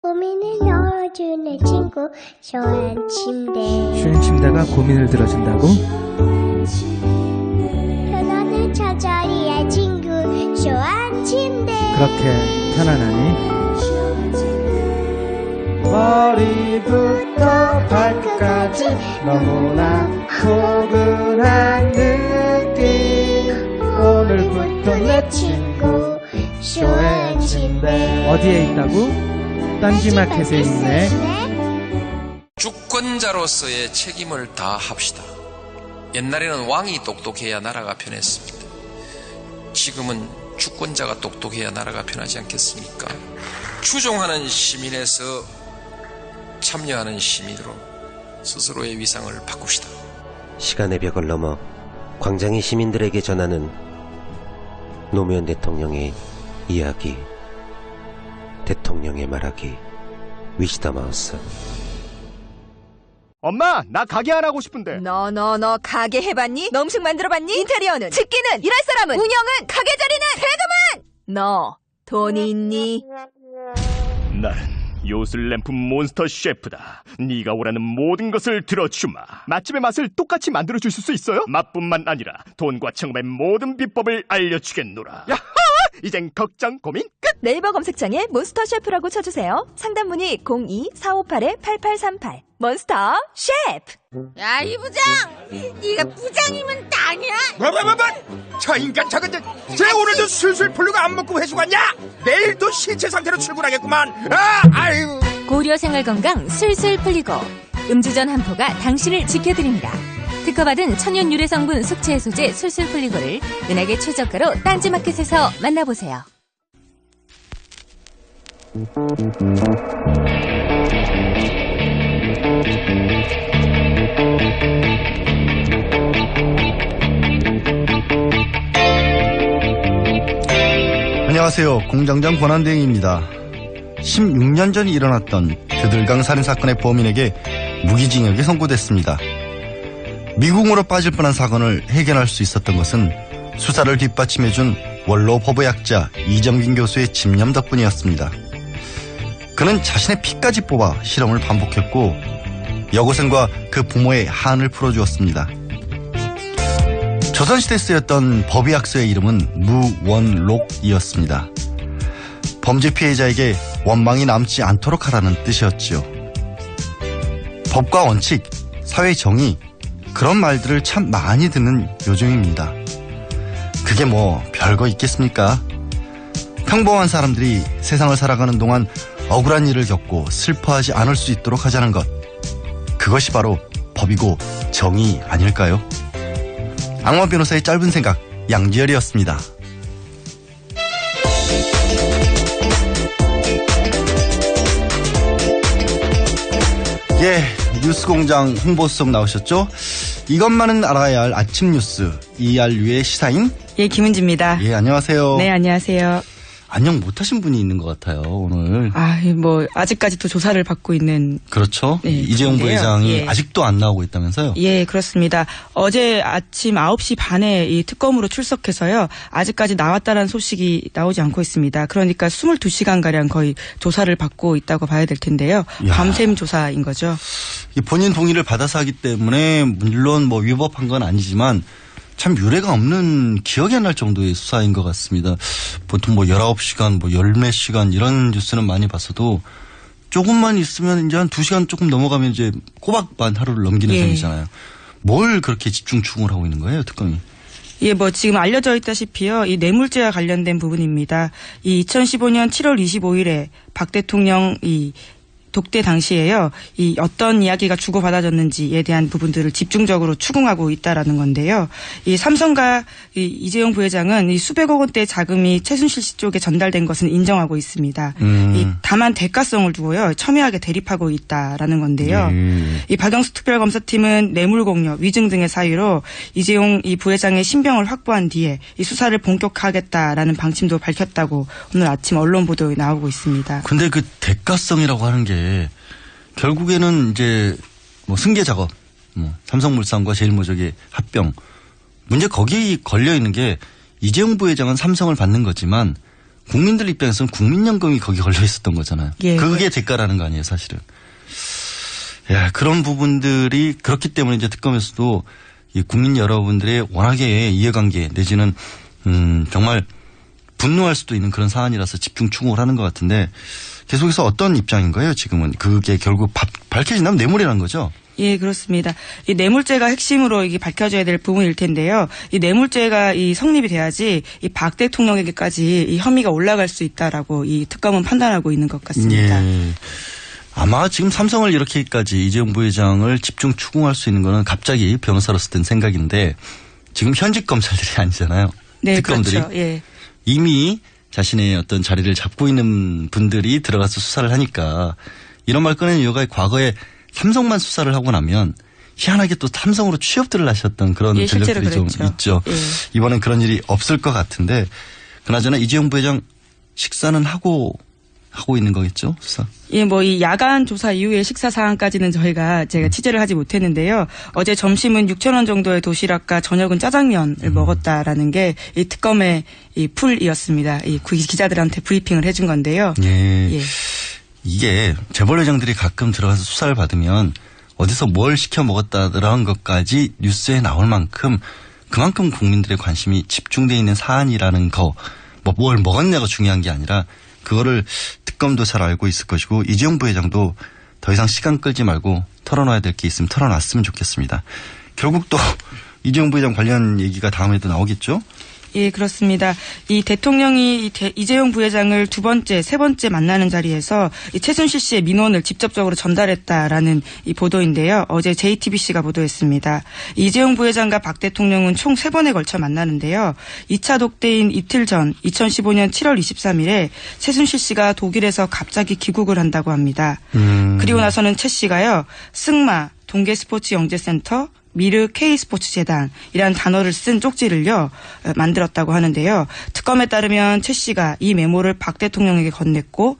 고민을 넣어주는 친구 쇼한 침대. 쇼한 침대가 고민을 들어준다고? 편안한 저자리의 친구 쇼한 침대. 그렇게 편안하니? 머리부터 발끝까지 너무나 포근한 느낌. 오늘부터 내 친구 쇼한 침대. 어디에 있다고? 딴지마켓에 있네. 주권자로서의 책임을 다합시다. 옛날에는 왕이 똑똑해야 나라가 편했습니다. 지금은 주권자가 똑똑해야 나라가 편하지 않겠습니까? 추종하는 시민에서 참여하는 시민으로 스스로의 위상을 바꿉시다. 시간의 벽을 넘어 광장이 시민들에게 전하는 노무현 대통령의 이야기. 대통령의 말하기. 위시다마우스. 엄마, 나 가게 안 하고 싶은데. 너 가게 해봤니? 너 음식 만들어봤니? 인테리어는? 집기는? 일할 사람은? 운영은? 가게 자리는? 세금은? 너 돈이 있니? 나는 요술램프 몬스터 셰프다. 네가 원하는 모든 것을 들어주마. 맛집의 맛을 똑같이 만들어줄 수 있어요? 맛뿐만 아니라 돈과 청음의 모든 비법을 알려주겠노라. 야하! 이젠 걱정 고민 끝! 네이버 검색창에 몬스터 셰프라고 쳐주세요. 상담문의 02-458-8838. 몬스터 셰프. 야, 이 부장! 네가 부장이면 땅이야? 뭐? 저 인간 저건 쟤 오늘도 술술 풀리고 안 먹고 회수 갔냐? 내일도 신체 상태로 출근하겠구만. 아유. 고려 생활건강 술술 풀리고 음주전 한포가 당신을 지켜드립니다. 특허받은 천연 유래 성분 숙취 해소제 술술 풀리고를 은하계 최저가로 딴지마켓에서 만나보세요. 안녕하세요. 공장장 권한대행입니다. 16년 전 일어났던 드들강 살인사건의 범인에게 무기징역이 선고됐습니다. 미궁으로 빠질 뻔한 사건을 해결할 수 있었던 것은 수사를 뒷받침해준 원로 법의학자 이정균 교수의 집념 덕분이었습니다. 그는 자신의 피까지 뽑아 실험을 반복했고 여고생과 그 부모의 한을 풀어주었습니다. 조선시대에 쓰였던 법의학서의 이름은 무원록이었습니다. 범죄 피해자에게 원망이 남지 않도록 하라는 뜻이었지요. 법과 원칙, 사회 정의, 그런 말들을 참 많이 듣는 요즘입니다. 그게 뭐 별거 있겠습니까? 평범한 사람들이 세상을 살아가는 동안 억울한 일을 겪고 슬퍼하지 않을 수 있도록 하자는 것. 그것이 바로 법이고 정의 아닐까요? 악마 변호사의 짧은 생각, 양지열이었습니다. 예, 뉴스공장 홍보수석 나오셨죠? 이것만은 알아야 할 아침 뉴스, 이알류의 시사인? 예, 김은지입니다. 예, 안녕하세요. 네, 안녕하세요. 안녕 못하신 분이 있는 것 같아요, 오늘. 아직까지도 조사를 받고 있는. 그렇죠. 네, 이재용 부회장이 예. 아직도 안 나오고 있다면서요? 예, 그렇습니다. 어제 아침 9시 반에 이 특검으로 출석해서요. 아직까지 나왔다는 소식이 나오지 않고 있습니다. 그러니까 22시간가량 거의 조사를 받고 있다고 봐야 될 텐데요. 야. 밤샘 조사인 거죠. 본인 동의를 받아서 하기 때문에 물론 뭐 위법한 건 아니지만 참 유례가 없는 기억이 안 날 정도의 수사인 것 같습니다. 보통 뭐 19시간, 뭐 10몇 시간 이런 뉴스는 많이 봤어도 조금만 있으면 이제 한 2시간 조금 넘어가면 이제 꼬박 반 하루를 넘기는 예. 셈이잖아요. 뭘 그렇게 집중 추궁을 하고 있는 거예요, 특검이? 예, 지금 알려져 있다시피요. 이 뇌물죄와 관련된 부분입니다. 이 2015년 7월 25일에 박 대통령 독대 당시에요. 이 어떤 이야기가 주고받아졌는지에 대한 부분들을 집중적으로 추궁하고 있다라는 건데요. 이 삼성과 이재용 부회장은 이 수백억 원대 자금이 최순실 씨 쪽에 전달된 것은 인정하고 있습니다. 다만 대가성을 두고요. 첨예하게 대립하고 있다라는 건데요. 이 박영수 특별검사팀은 뇌물 공여, 위증 등의 사유로 이재용 이 부회장의 신병을 확보한 뒤에 이 수사를 본격화하겠다라는 방침도 밝혔다고 오늘 아침 언론 보도에 나오고 있습니다. 근데 그 대가성이라고 하는 게 결국에는 이제 뭐 승계 작업, 삼성물산과 제일모직의 합병 문제 거기 걸려 있는 게 이재용 부회장은 삼성을 받는 거지만 국민들 입장에서는 국민연금이 거기 걸려 있었던 거잖아요. 예, 그게 대가라는 거 아니에요, 사실은. 야, 그런 부분들이 그렇기 때문에 이제 특검에서도 이 국민 여러분들의 워낙에 이해관계 내지는 정말 분노할 수도 있는 그런 사안이라서 집중 추궁을 하는 것 같은데 계속해서 어떤 입장인 거예요, 지금은? 그게 결국 밝혀진다면 뇌물이라는 거죠? 예, 그렇습니다. 이 뇌물죄가 핵심으로 이게 밝혀져야 될 부분일 텐데요. 이 뇌물죄가 이 성립이 돼야지 이 박 대통령에게까지 이 혐의가 올라갈 수 있다라고 이 특검은 판단하고 있는 것 같습니다. 예. 아마 지금 삼성을 이렇게까지 이재용 부회장을 집중 추궁할 수 있는 거는 갑자기 변호사로서 든 생각인데 지금 현직 검찰들이 아니잖아요. 네, 특검들이. 그렇죠. 예. 이미 자신의 어떤 자리를 잡고 있는 분들이 들어가서 수사를 하니까 이런 말 꺼내는 이유가 과거에 삼성만 수사를 하고 나면 희한하게 또 삼성으로 취업들을 하셨던 그런 예, 전력들이 좀 있죠. 예. 이번엔 그런 일이 없을 것 같은데 그나저나 이재용 부회장 식사는 하고 있는 거겠죠? 수사. 예, 뭐 이 야간 조사 이후의 식사 사항까지는 제가 취재를 하지 못했는데요. 어제 점심은 6,000원 정도의 도시락과 저녁은 짜장면을 먹었다라는 게 이 특검의 이 풀이었습니다. 이 기자들한테 브리핑을 해준 건데요. 예. 예. 이게 재벌회장들이 가끔 들어가서 수사를 받으면 어디서 뭘 시켜 먹었다라는 것까지 뉴스에 나올 만큼 그만큼 국민들의 관심이 집중되어 있는 사안이라는 거, 뭘 먹었냐가 중요한 게 아니라 그거를 특검도 잘 알고 있을 것이고 이재용 부회장도 더 이상 시간 끌지 말고 털어놔야 될 게 있으면 털어놨으면 좋겠습니다. 결국 또 이재용 부회장 관련 얘기가 다음에도 나오겠죠? 예, 그렇습니다. 이 대통령이 이재용 부회장을 세 번째 만나는 자리에서 이 최순실 씨의 민원을 직접적으로 전달했다라는 이 보도인데요. 어제 JTBC가 보도했습니다. 이재용 부회장과 박 대통령은 총 3번에 걸쳐 만나는데요. 2차 독대인 이틀 전 2015년 7월 23일에 최순실 씨가 독일에서 갑자기 귀국을 한다고 합니다. 그리고 나서는 최 씨가요. 승마, 동계스포츠영재센터, 미르 K스포츠재단이라는 단어를 쓴 쪽지를요 만들었다고 하는데요. 특검에 따르면 최 씨가 이 메모를 박 대통령에게 건넸고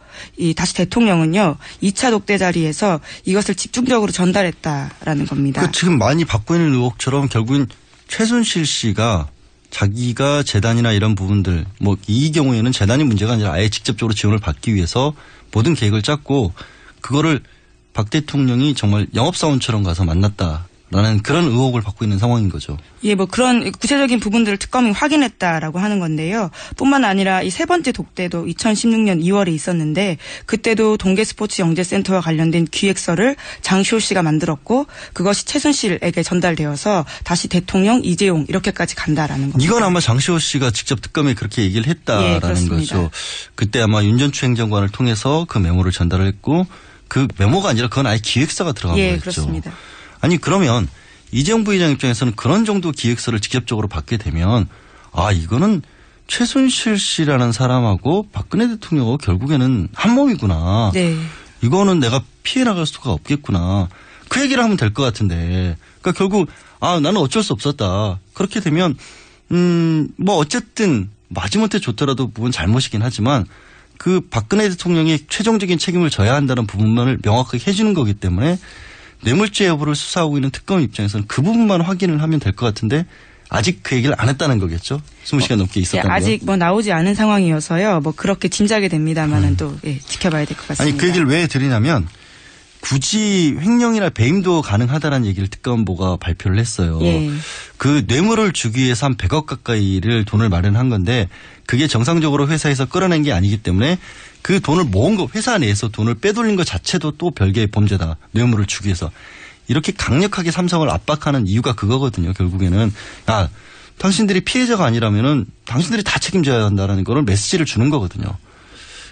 다시 대통령은요 2차 독대 자리에서 이것을 집중적으로 전달했다라는 겁니다. 지금 많이 받고 있는 의혹처럼 결국은 최순실 씨가 자기가 재단이나 이런 부분들 이 경우에는 재단이 문제가 아니라 아예 직접적으로 지원을 받기 위해서 모든 계획을 짰고 그거를 박 대통령이 정말 영업사원처럼 가서 만났다. 라는 그런 의혹을 받고 있는 상황인 거죠. 예, 그런 구체적인 부분들을 특검이 확인했다라고 하는 건데요. 뿐만 아니라 이 3번째 독대도 2016년 2월에 있었는데 그때도 동계스포츠영재센터와 관련된 기획서를 장시호 씨가 만들었고 그것이 최순실에게 전달되어서 다시 대통령 이재용 이렇게까지 간다라는 겁니다. 이건 아마 장시호 씨가 직접 특검에 그렇게 얘기를 했다라는 예, 거죠. 그때 아마 윤전추 행정관을 통해서 그 메모를 전달을 했고 그 메모가 아니라 그건 아예 기획서가 들어간 거였죠. 그렇습니다. 아니 그러면 이재용 부회장 입장에서는 그런 정도 기획서를 직접적으로 받게 되면 이거는 최순실 씨라는 사람하고 박근혜 대통령하고 결국에는 한 몸이구나. 네. 이거는 내가 피해 나갈 수가 없겠구나. 그 얘기를 하면 될 것 같은데. 그러니까 결국 나는 어쩔 수 없었다. 그렇게 되면 어쨌든 마지못해 좋더라도 부분 잘못이긴 하지만 그 박근혜 대통령이 최종적인 책임을 져야 한다는 부분만을 명확하게 해주는 거기 때문에 뇌물죄 여부를 수사하고 있는 특검 입장에서는 그 부분만 확인을 하면 될 것 같은데 아직 그 얘기를 안 했다는 거겠죠? 20시간 넘게 있었던 거. 아직 나오지 않은 상황이어서요. 그렇게 짐작이 됩니다만은 또 지켜봐야 될 것 같습니다. 아니 그 얘기를 왜 드리냐면 굳이 횡령이나 배임도 가능하다는 얘기를 특검보가 발표를 했어요. 예. 그 뇌물을 주기 위해서 한 100억 가까이를 돈을 마련한 건데 그게 정상적으로 회사에서 끌어낸 게 아니기 때문에 그 돈을 모은 거 회사 내에서 돈을 빼돌린 것 자체도 또 별개의 범죄다. 뇌물을 주기 위해서. 이렇게 강력하게 삼성을 압박하는 이유가 그거거든요. 결국에는 당신들이 피해자가 아니라면은 당신들이 다 책임져야 한다는 거를 메시지를 주는 거거든요.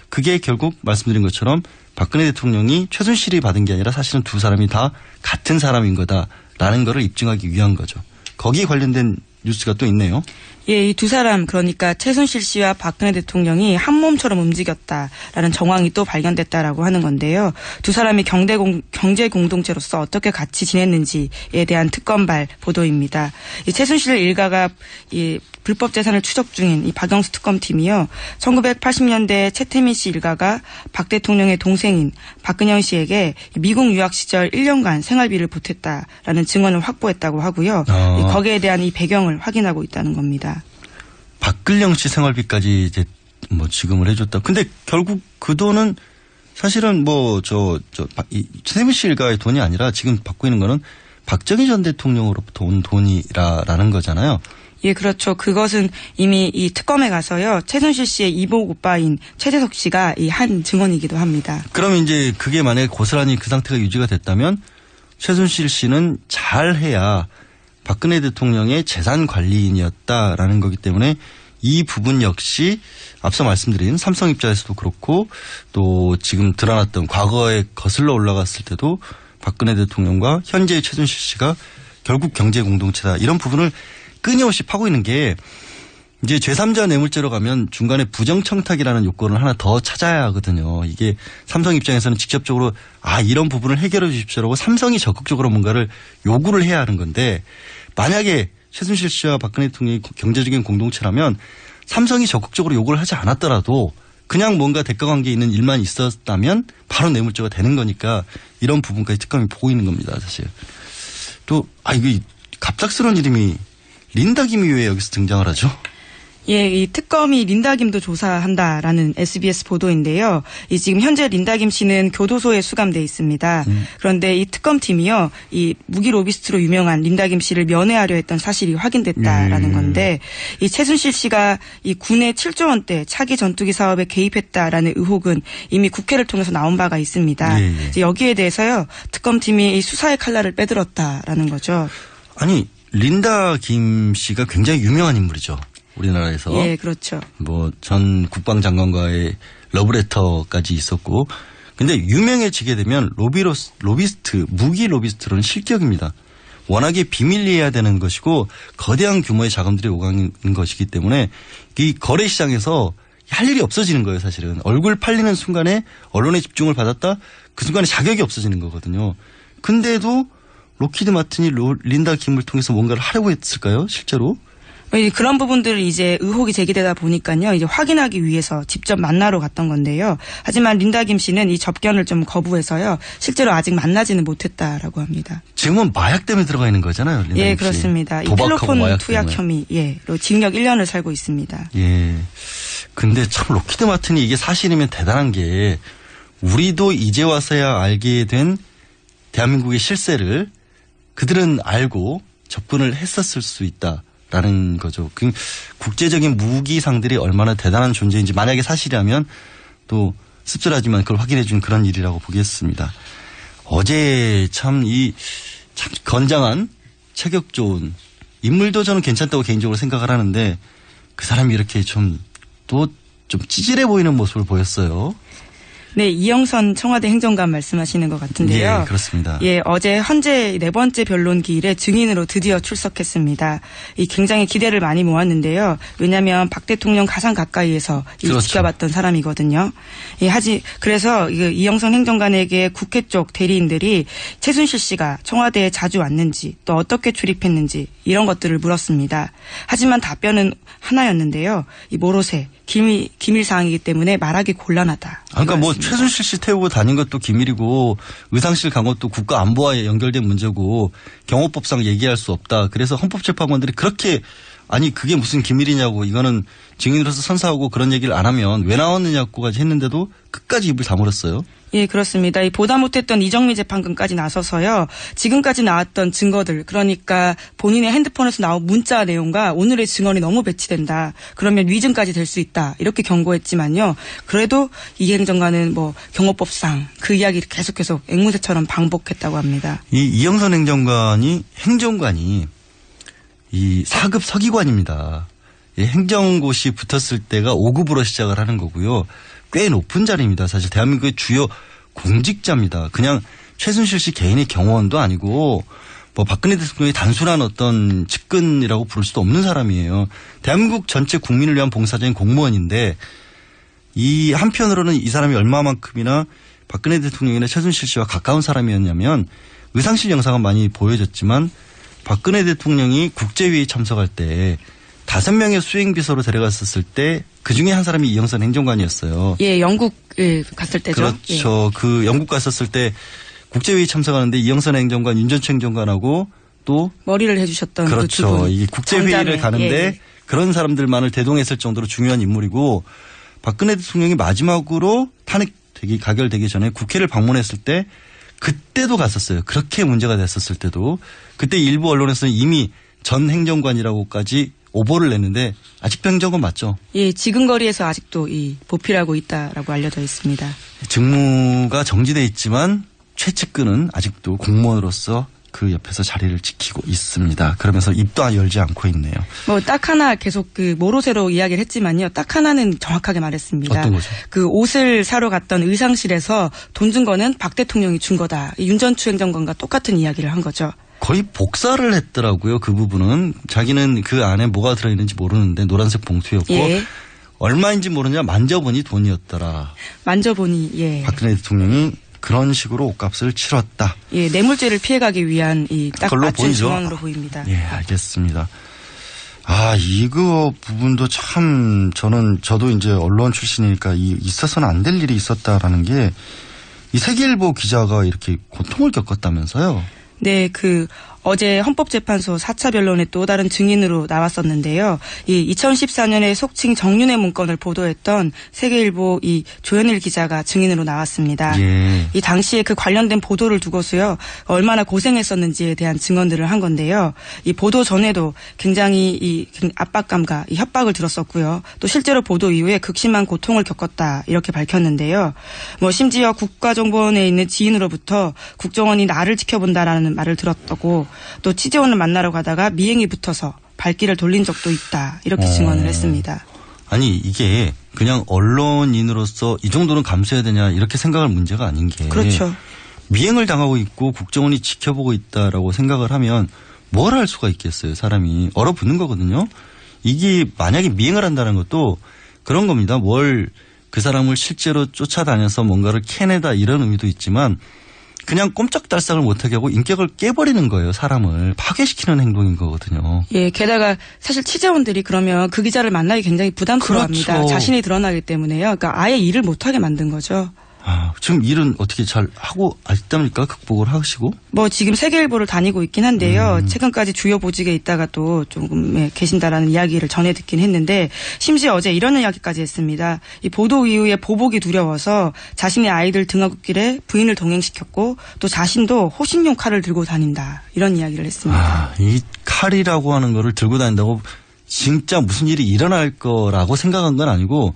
그게 결국 말씀드린 것처럼 박근혜 대통령이 최순실이 받은 게 아니라 사실은 두 사람이 다 같은 사람인 거다라는 거를 입증하기 위한 거죠. 거기에 관련된 뉴스가 또 있네요. 예, 이 두 사람 그러니까 최순실 씨와 박근혜 대통령이 한 몸처럼 움직였다라는 정황이 또 발견됐다라고 하는 건데요. 두 사람이 경제 공동체로서 어떻게 같이 지냈는지에 대한 특검발 보도입니다. 이 최순실 일가가 이 불법 재산을 추적 중인 이 박영수 특검팀이요. 1980년대 최태민 씨 일가가 박 대통령의 동생인 박근영 씨에게 미국 유학 시절 1년간 생활비를 보탰다라는 증언을 확보했다고 하고요. 거기에 대한 이 배경을 확인하고 있다는 겁니다. 박근영 씨 생활비까지 이제 뭐 지급을 해줬다. 근데 결국 그 돈은 사실은 최순실 일가의 돈이 아니라 지금 받고 있는 거는 박정희 전 대통령으로부터 온 돈이라는 거잖아요. 예, 그렇죠. 그것은 이미 이 특검에 가서요. 최순실 씨의 이복 오빠인 최재석 씨가 이 한 증언이기도 합니다. 그러면 이제 그게 만약에 고스란히 그 상태가 유지가 됐다면 최순실 씨는 잘해야 박근혜 대통령의 재산 관리인이었다라는 거기 때문에 이 부분 역시 앞서 말씀드린 삼성 입장에서도 그렇고 또 지금 드러났던 과거에 거슬러 올라갔을 때도 박근혜 대통령과 현재의 최순실 씨가 결국 경제 공동체다. 이런 부분을 끊임없이 파고 있는 게 이제 제3자 뇌물죄로 가면 중간에 부정청탁이라는 요건을 하나 더 찾아야 하거든요. 이게 삼성 입장에서는 직접적으로 이런 부분을 해결해 주십시오라고 삼성이 적극적으로 뭔가를 요구를 해야 하는 건데 만약에 최순실 씨와 박근혜 대통령이 경제적인 공동체라면 삼성이 적극적으로 요구를 하지 않았더라도 그냥 뭔가 대가관계에 있는 일만 있었다면 바로 뇌물죄가 되는 거니까 이런 부분까지 특검이 보고 있는 겁니다. 사실. 또 이게 갑작스러운 이름이 린다 김이 왜 여기서 등장을 하죠? 예, 이 특검이 린다 김도 조사한다라는 SBS 보도인데요. 이 지금 현재 린다 김 씨는 교도소에 수감돼 있습니다. 그런데 이 특검팀이요, 이 무기 로비스트로 유명한 린다 김 씨를 면회하려 했던 사실이 확인됐다라는 건데, 이 최순실 씨가 이 군의 7조 원대 차기 전투기 사업에 개입했다라는 의혹은 이미 국회를 통해서 나온 바가 있습니다. 여기에 대해서요, 특검팀이 이 수사의 칼날을 빼들었다라는 거죠. 아니, 린다 김 씨가 굉장히 유명한 인물이죠. 우리나라에서. 예, 그렇죠. 전 국방장관과의 러브레터까지 있었고. 근데 유명해지게 되면 로비스트, 무기 로비스트로는 실격입니다. 워낙에 비밀리해야 되는 것이고 거대한 규모의 자금들이 오가는 것이기 때문에 이 거래 시장에서 할 일이 없어지는 거예요, 사실은. 얼굴 팔리는 순간에 언론의 집중을 받았다? 그 순간에 자격이 없어지는 거거든요. 근데도 로키드 마틴이 린다 김을 통해서 뭔가를 하려고 했을까요, 실제로? 그런 부분들을 이제 의혹이 제기되다 보니까요, 이제 확인하기 위해서 직접 만나러 갔던 건데요. 하지만 린다 김 씨는 이 접견을 좀 거부해서요, 실제로 아직 만나지는 못했다라고 합니다. 지금은 마약 때문에 들어가 있는 거잖아요, 린다 김 씨. 예, 그렇습니다. 이 텔레폰 투약 혐의, 로 징역 1년을 살고 있습니다. 예. 근데 참 로키드 마틴이 이게 사실이면 대단한 게 우리도 이제 와서야 알게 된 대한민국의 실세를 그들은 알고 접근을 했었을 수 있다라는 거죠. 그 국제적인 무기상들이 얼마나 대단한 존재인지 만약에 사실이라면 또 씁쓸하지만 그걸 확인해 준 그런 일이라고 보겠습니다. 어제 참 건장한 체격 좋은 인물도 저는 괜찮다고 개인적으로 생각을 하는데 그 사람이 이렇게 좀 찌질해 보이는 모습을 보였어요. 네, 이영선 청와대 행정관 말씀하시는 것 같은데요. 예, 그렇습니다. 예, 어제 헌재 4번째 변론 기일에 증인으로 드디어 출석했습니다. 굉장히 기대를 많이 모았는데요. 왜냐하면 박 대통령 가장 가까이에서 지켜봤던 사람이거든요. 그래서 이영선 행정관에게 국회 쪽 대리인들이 최순실 씨가 청와대에 자주 왔는지 또 어떻게 출입했는지 이런 것들을 물었습니다. 하지만 답변은 하나였는데요. 모로세 기밀 사항이기 때문에 말하기 곤란하다. 그러니까 최순실 씨 태우고 다닌 것도 기밀이고 의상실 간 것도 국가 안보와 연결된 문제고 경호법상 얘기할 수 없다. 그래서 헌법재판관들이 그렇게 그게 무슨 기밀이냐고 이거는 증인으로서 선사하고 그런 얘기를 안 하면 왜 나왔느냐고까지 했는데도 끝까지 입을 다물었어요. 예, 그렇습니다. 보다 못했던 이정미 재판관까지 나서서요. 지금까지 나왔던 증거들, 그러니까 본인의 핸드폰에서 나온 문자 내용과 오늘의 증언이 너무 배치된다. 그러면 위증까지 될 수 있다. 이렇게 경고했지만요. 그래도 이 행정관은 경호법상 그 이야기를 계속 앵무새처럼 반복했다고 합니다. 이영선 행정관이 이 4급 서기관입니다. 행정고시 붙었을 때가 5급으로 시작을 하는 거고요. 꽤 높은 자리입니다. 사실 대한민국의 주요 공직자입니다. 그냥 최순실 씨 개인의 경호원도 아니고 박근혜 대통령이 단순한 어떤 측근이라고 부를 수도 없는 사람이에요. 대한민국 전체 국민을 위한 봉사자인 공무원인데 이 한편으로는 이 사람이 얼마만큼이나 박근혜 대통령이나 최순실 씨와 가까운 사람이었냐면 의상실 영상은 많이 보여졌지만 박근혜 대통령이 국제회의 참석할 때 5명의 수행비서로 데려갔었을 때 그중에 한 사람이 이영선 행정관이었어요. 예, 영국 갔을 때죠. 그렇죠. 예. 그 영국 갔었을 때 국제회의 참석하는데 이영선 행정관, 윤전추 행정관하고 또 머리를 해주셨던 그렇죠. 그 두 분. 이 국제회의를 가는데 그런 사람들만을 대동했을 정도로 중요한 인물이고 박근혜 대통령이 마지막으로 탄핵되기 가결되기 전에 국회를 방문했을 때 그때도 갔었어요. 그렇게 문제가 됐었을 때도 그때 일부 언론에서는 이미 전 행정관이라고까지 오보를 냈는데 아직도 행정관 맞죠? 예, 지근거리에서 아직도 이 보필하고 있다라고 알려져 있습니다. 직무가 정지돼 있지만 최측근은 아직도 공무원으로서 그 옆에서 자리를 지키고 있습니다. 그러면서 입도 열지 않고 있네요. 뭐 딱 하나 계속 그 모로세로 이야기를 했지만요. 딱 하나는 정확하게 말했습니다. 어떤 거죠? 그 옷을 사러 갔던 의상실에서 돈 준 거는 박 대통령이 준 거다. 윤전추 행정관과 똑같은 이야기를 한 거죠. 거의 복사를 했더라고요. 그 부분은 자기는 그 안에 뭐가 들어있는지 모르는데 노란색 봉투였고 예. 얼마인지 모르냐 만져보니 돈이었더라. 만져보니 예. 박근혜 대통령이 그런 식으로 옷값을 치렀다. 예, 뇌물죄를 피해가기 위한 이 딱 그걸로 맞춘 보이죠? 증언으로 보입니다. 예, 알겠습니다. 이거 부분도 참 저도 이제 언론 출신이니까 있어서는 안 될 일이 있었다라는 게 이 세계일보 기자가 이렇게 고통을 겪었다면서요. 네, 어제 헌법재판소 4차 변론의 또 다른 증인으로 나왔었는데요. 이 2014년에 속칭 정윤회 문건을 보도했던 세계일보 이 조현일 기자가 증인으로 나왔습니다. 예. 이 당시에 그 관련된 보도를 두고서요. 얼마나 고생했었는지에 대한 증언들을 한 건데요. 이 보도 전에도 굉장히 이 압박감과 이 협박을 들었었고요. 또 실제로 보도 이후에 극심한 고통을 겪었다 이렇게 밝혔는데요. 뭐 심지어 국가정보원에 있는 지인으로부터 국정원이 나를 지켜본다라는 말을 들었다고 또 취재원을 만나러 가다가 미행이 붙어서 발길을 돌린 적도 있다. 이렇게 증언을 했습니다. 아니 이게 그냥 언론인으로서 이 정도는 감수해야 되냐 이렇게 생각할 문제가 아닌 게 그렇죠. 미행을 당하고 있고 국정원이 지켜보고 있다라고 생각을 하면 뭘 할 수가 있겠어요. 사람이 얼어붙는 거거든요. 이게 만약에 미행을 한다는 것도 그런 겁니다. 그 사람을 실제로 쫓아다녀서 뭔가를 캐내다 이런 의미도 있지만 그냥 꼼짝달싹을 못하게 하고 인격을 깨버리는 거예요. 사람을 파괴시키는 행동인 거거든요. 예, 게다가 사실 취재원들이 그러면 그 기자를 만나기 굉장히 부담스러워합니다. 그렇죠. 자신이 드러나기 때문에요. 그러니까 아예 일을 못하게 만든 거죠. 지금 일은 어떻게 잘 하고 있답니까? 극복을 하시고? 뭐 지금 세계일보를 다니고 있긴 한데요. 최근까지 주요 보직에 있다가 또 조금 계신다라는 이야기를 전해 듣긴 했는데 심지어 어제 이런 이야기까지 했습니다. 이 보도 이후에 보복이 두려워서 자신의 아이들 등하굣길에 부인을 동행시켰고 또 자신도 호신용 칼을 들고 다닌다. 이런 이야기를 했습니다. 이 칼이라고 하는 거를 들고 다닌다고 진짜 무슨 일이 일어날 거라고 생각한 건 아니고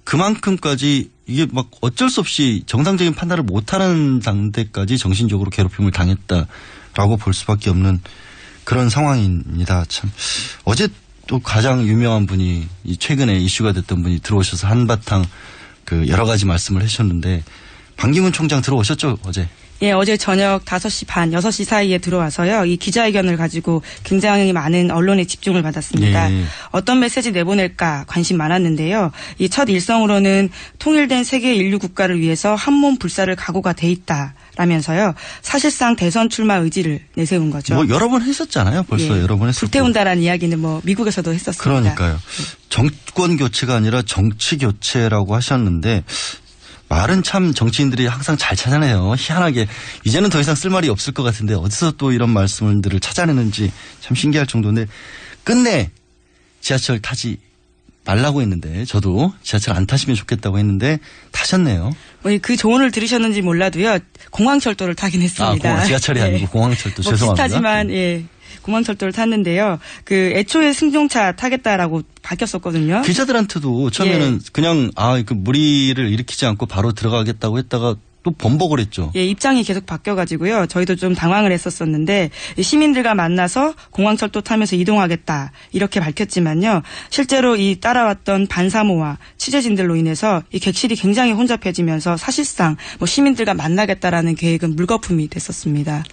그만큼까지 이게 막 어쩔 수 없이 정상적인 판단을 못하는 상태까지 정신적으로 괴롭힘을 당했다라고 볼 수밖에 없는 그런 상황입니다. 참 어제 또 가장 유명한 분이 최근에 이슈가 됐던 분이 들어오셔서 한바탕 여러 가지 말씀을 하셨는데 반기문 총장 들어오셨죠 어제? 예, 어제 저녁 5시 반, 6시 사이에 들어와서요. 이 기자회견을 가지고 굉장히 많은 언론의 집중을 받았습니다. 예. 어떤 메시지 내보낼까 관심 많았는데요. 이 첫 일성으로는 통일된 세계 인류 국가를 위해서 한몸 불사를 각오가 돼 있다라면서요. 사실상 대선 출마 의지를 내세운 거죠. 뭐 여러 번 했었잖아요. 벌써 예. 여러 번 했었고. 불태운다라는 이야기는 뭐 미국에서도 했었습니다. 그러니까요. 정권 교체가 아니라 정치 교체라고 하셨는데 말은 참 정치인들이 항상 잘 찾아내요. 희한하게 이제는 더 이상 쓸 말이 없을 것 같은데 어디서 또 이런 말씀들을 찾아내는지 참 신기할 정도인데 끝내 지하철 타지 말라고 했는데 저도 지하철 안 타시면 좋겠다고 했는데 타셨네요. 그 조언을 들으셨는지 몰라도요. 공항철도를 타긴 했습니다. 지하철이 아니고 공항철도 뭐 죄송합니다. 비슷하지만 공항철도를 탔는데요. 애초에 승용차 타겠다라고 밝혔었거든요. 기자들한테도 처음에는 그냥 무리를 일으키지 않고 바로 들어가겠다고 했다가 또 번복을 했죠. 예, 입장이 계속 바뀌어가지고요. 저희도 좀 당황을 했었었는데 시민들과 만나서 공항철도 타면서 이동하겠다 이렇게 밝혔지만요. 실제로 이 따라왔던 반사모와 취재진들로 인해서 이 객실이 굉장히 혼잡해지면서 사실상 시민들과 만나겠다라는 계획은 물거품이 됐었습니다.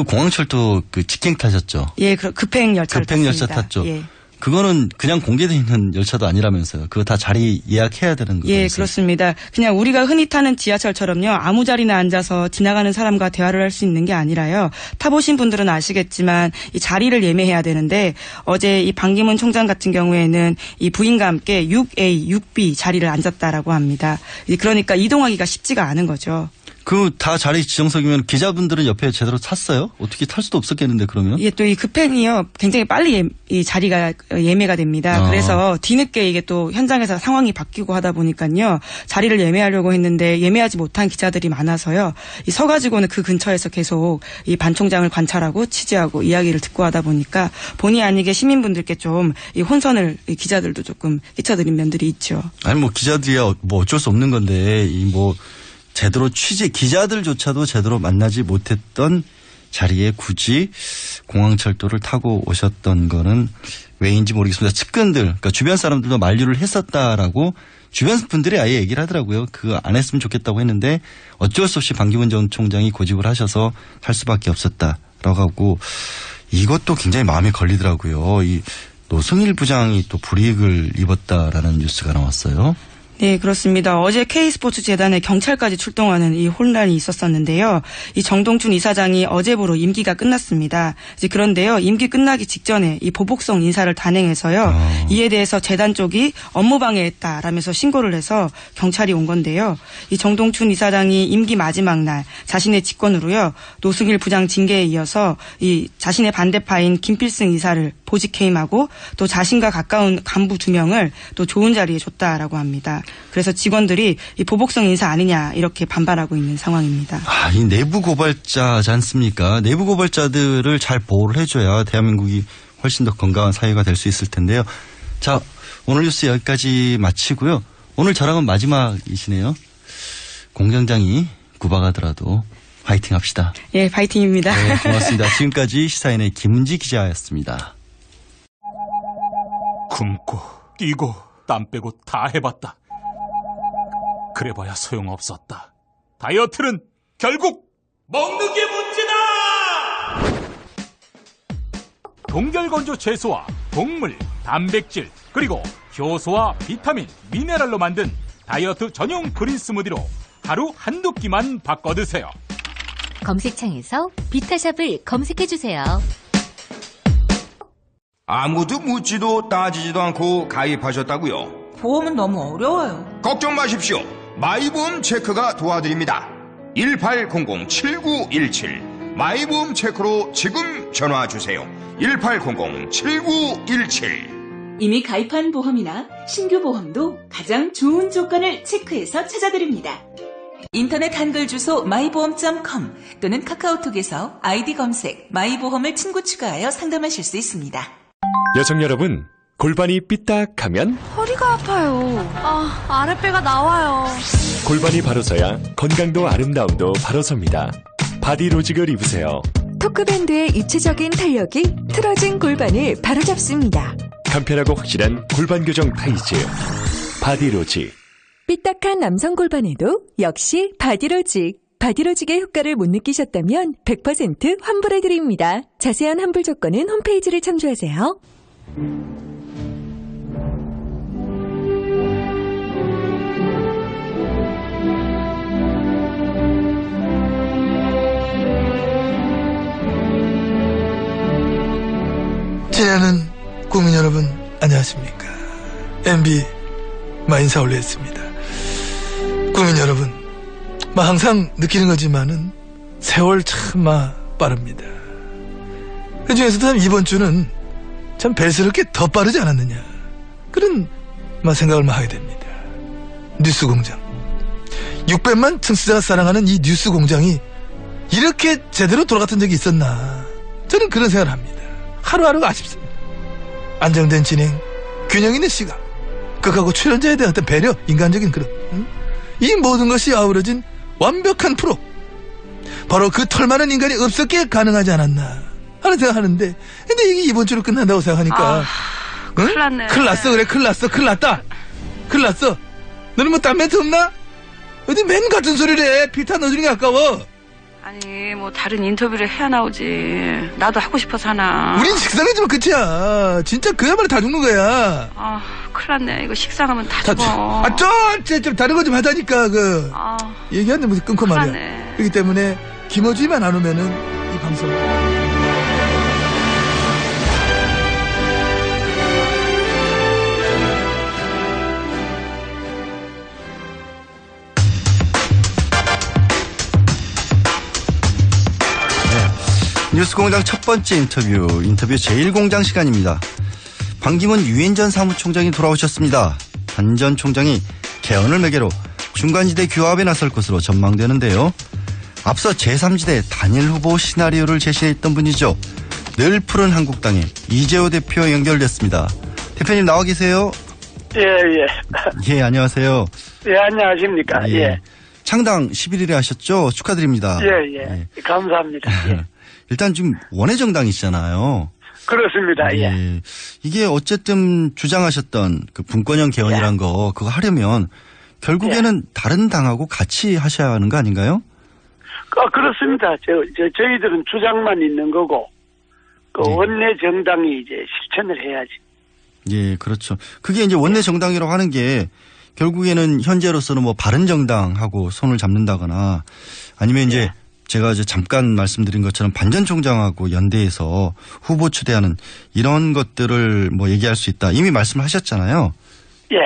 공항철도 직행 타셨죠? 예, 급행 열차를 급행열차 탔죠. 예. 그거는 그냥 공개되어 있는 열차도 아니라면서요. 그거 다 자리 예약해야 되는 거죠. 예, 그렇습니다. 그냥 우리가 흔히 타는 지하철처럼요. 아무 자리나 앉아서 지나가는 사람과 대화를 할 수 있는 게 아니라요. 타보신 분들은 아시겠지만 이 자리를 예매해야 되는데 어제 이 반기문 총장 같은 경우에는 이 부인과 함께 6A, 6B 자리를 앉았다라고 합니다. 그러니까 이동하기가 쉽지가 않은 거죠. 그 다 자리 지정석이면 기자분들은 옆에 제대로 탔어요? 어떻게 탈 수도 없었겠는데 그러면? 예, 또 이 급행이요. 굉장히 빨리 이 자리가 예매가 됩니다. 그래서 뒤늦게 이게 또 현장에서 상황이 바뀌고 하다 보니까요. 자리를 예매하려고 했는데 예매하지 못한 기자들이 많아서요. 이 서가지고는 그 근처에서 계속 이 반 총장을 관찰하고 취재하고 이야기를 듣고 하다 보니까 본의 아니게 시민분들께 좀 이 혼선을 이 기자들도 조금 끼쳐드린 면들이 있죠. 아니 뭐 기자들이야 뭐 어쩔 수 없는 건데 이 뭐 제대로 기자들조차도 제대로 만나지 못했던 자리에 굳이 공항철도를 타고 오셨던 거는 왜인지 모르겠습니다. 측근들, 그러니까 주변 사람들도 만류를 했었다라고 주변 분들이 아예 얘기를 하더라고요. 그거 안 했으면 좋겠다고 했는데 어쩔 수 없이 반기문 전 총장이 고집을 하셔서 할 수밖에 없었다라고 하고 이것도 굉장히 마음에 걸리더라고요. 이 노승일 부장이 또 불이익을 입었다라는 뉴스가 나왔어요. 네, 그렇습니다. 어제 K스포츠재단에 경찰까지 출동하는 이 혼란이 있었었는데요. 이 정동춘 이사장이 어제부로 임기가 끝났습니다. 이제 그런데요, 임기 끝나기 직전에 이 보복성 인사를 단행해서요, 이에 대해서 재단 쪽이 업무방해했다라면서 신고를 해서 경찰이 온 건데요. 이 정동춘 이사장이 임기 마지막 날 자신의 직권으로요, 노승일 부장 징계에 이어서 이 자신의 반대파인 김필승 이사를 보직 해임하고 또 자신과 가까운 간부 2명을 또 좋은 자리에 줬다라고 합니다. 그래서 직원들이 이 보복성 인사 아니냐 이렇게 반발하고 있는 상황입니다. 아, 이 내부 고발자지 않습니까? 내부 고발자들을 잘 보호를 해줘야 대한민국이 훨씬 더 건강한 사회가 될 수 있을 텐데요. 자, 오늘 뉴스 여기까지 마치고요. 오늘 저랑은 마지막이시네요. 공장장이 구박하더라도 파이팅 합시다. 예, 파이팅입니다. 네, 고맙습니다. 지금까지 시사인의 김은지 기자였습니다. 굶고 뛰고 땀 빼고 다 해봤다. 그래봐야 소용없었다. 다이어트는 결국 먹는 게 문제다! 동결건조 채소와 곡물, 단백질, 그리고 효소와 비타민, 미네랄로 만든 다이어트 전용 그린 스무디로 하루 한두 끼만 바꿔 드세요. 검색창에서 비타샵을 검색해주세요. 아무도 묻지도 따지지도 않고 가입하셨다고요? 보험은 너무 어려워요. 걱정 마십시오. 마이보험 체크가 도와드립니다. 1800-7917 마이보험 체크로 지금 전화주세요. 1800-7917 이미 가입한 보험이나 신규 보험도 가장 좋은 조건을 체크해서 찾아드립니다. 인터넷 한글 주소 마이보험.com 또는 카카오톡에서 아이디 검색 마이보험을 친구 추가하여 상담하실 수 있습니다. 여성 여러분, 골반이 삐딱하면 허리가 아파요. 아랫배가 나와요. 골반이 바로 서야 건강도 아름다움도 바로 섭니다. 바디로직을 입으세요. 토크밴드의 입체적인 탄력이 틀어진 골반을 바로잡습니다. 간편하고 확실한 골반 교정 타이즈 바디로직. 삐딱한 남성 골반에도 역시 바디로직. 바디로직의 효과를 못 느끼셨다면 100% 환불해드립니다. 자세한 환불 조건은 홈페이지를 참조하세요. 친애하는 국민 여러분 안녕하십니까. MB 마인사 올렸습니다. 국민 여러분, 항상 느끼는 거지만은 세월 참 빠릅니다. 그 중에서도 이번 주는 참 벨스럽게 더 빠르지 않았느냐, 그런 생각을 하게 됩니다. 뉴스공장 600만 청취자가 사랑하는 이 뉴스공장이 이렇게 제대로 돌아갔던 적이 있었나, 저는 그런 생각을 합니다. 하루하루가 아쉽습니다. 안정된 진행, 균형 있는 시각, 극하고 출연자에 대한 어떤 배려, 인간적인 그런 이 모든 것이 아우러진 완벽한 프로, 바로 그 털많은 인간이 없었기에 가능하지 않았나 하는 생각하는데, 근데 이게 이번 주로 끝난다고 생각하니까 큰일 났네. 큰일 났어. 그래, 큰일 났어. 큰일 났다. 큰일 났어. 너는 뭐 딴 멘트 없나? 어디 맨 같은 소리를 해. 필타 넣어주는 게 아까워. 아니 뭐 다른 인터뷰를 해야 나오지. 나도 하고 싶어서 하나. 우린 식상해지면 끝이야. 진짜 그야말로 다 죽는 거야. 큰일 났네. 이거 식상하면 다 죽어. 좀 다른 거 좀 하자니까. 얘기하는데 무슨 끊고 말이야. 났네. 그렇기 때문에 김어주이만 안 오면은 이 방송. 뉴스공장 첫 번째 인터뷰 제1공장 시간입니다. 반기문 유엔 전 사무총장이 돌아오셨습니다. 반 전 총장이 개헌을 매개로 중간지대 규합에 나설 것으로 전망되는데요. 앞서 제3지대 단일 후보 시나리오를 제시했던 분이죠. 늘 푸른 한국당의 이재호 대표 연결됐습니다. 대표님 나와 계세요? 예. 예, 안녕하세요. 예, 안녕하십니까. 예. 창당 11일에 하셨죠? 축하드립니다. 예. 감사합니다. 예. 일단 지금 원외정당이시잖아요. 그렇습니다. 예. 이게 어쨌든 주장하셨던 그 분권형 개헌이란 거 그거 하려면 결국에는 다른 당하고 같이 하셔야 하는 거 아닌가요? 그렇습니다. 저희들은 주장만 있는 거고 그 원내 정당이 이제 실천을 해야지. 예, 그렇죠. 그게 이제 원내 정당이라고 하는 게 결국에는 현재로서는 뭐 바른정당하고 손을 잡는다거나 아니면 이제 제가 이제 잠깐 말씀드린 것처럼 반 전 총장하고 연대해서 후보 추대하는 이런 것들을 뭐 얘기할 수 있다. 이미 말씀을 하셨잖아요. 예.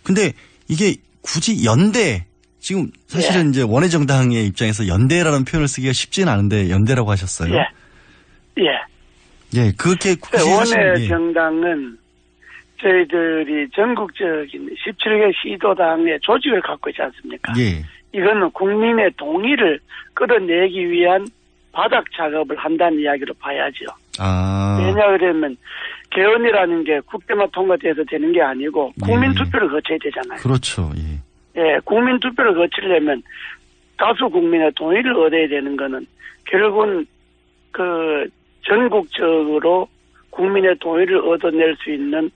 근데 이게 굳이 연대 지금 사실은 이제 원외정당의 입장에서 연대라는 표현을 쓰기가 쉽지는 않은데 연대라고 하셨어요. 예, 그렇게 원외정당은 저희들이 전국적인 17개 시도당의 조직을 갖고 있지 않습니까? 예. 이거는 국민의 동의를 끌어내기 위한 바닥 작업을 한다는 이야기로 봐야죠. 왜냐 그러면 개헌이라는 게 국회만 통과돼서 되는 게 아니고 국민 투표를 거쳐야 되잖아요. 그렇죠. 국민 투표를 거치려면 다수 국민의 동의를 얻어야 되는 거는 결국은 그 전국적으로 국민의 동의를 얻어낼 수 있는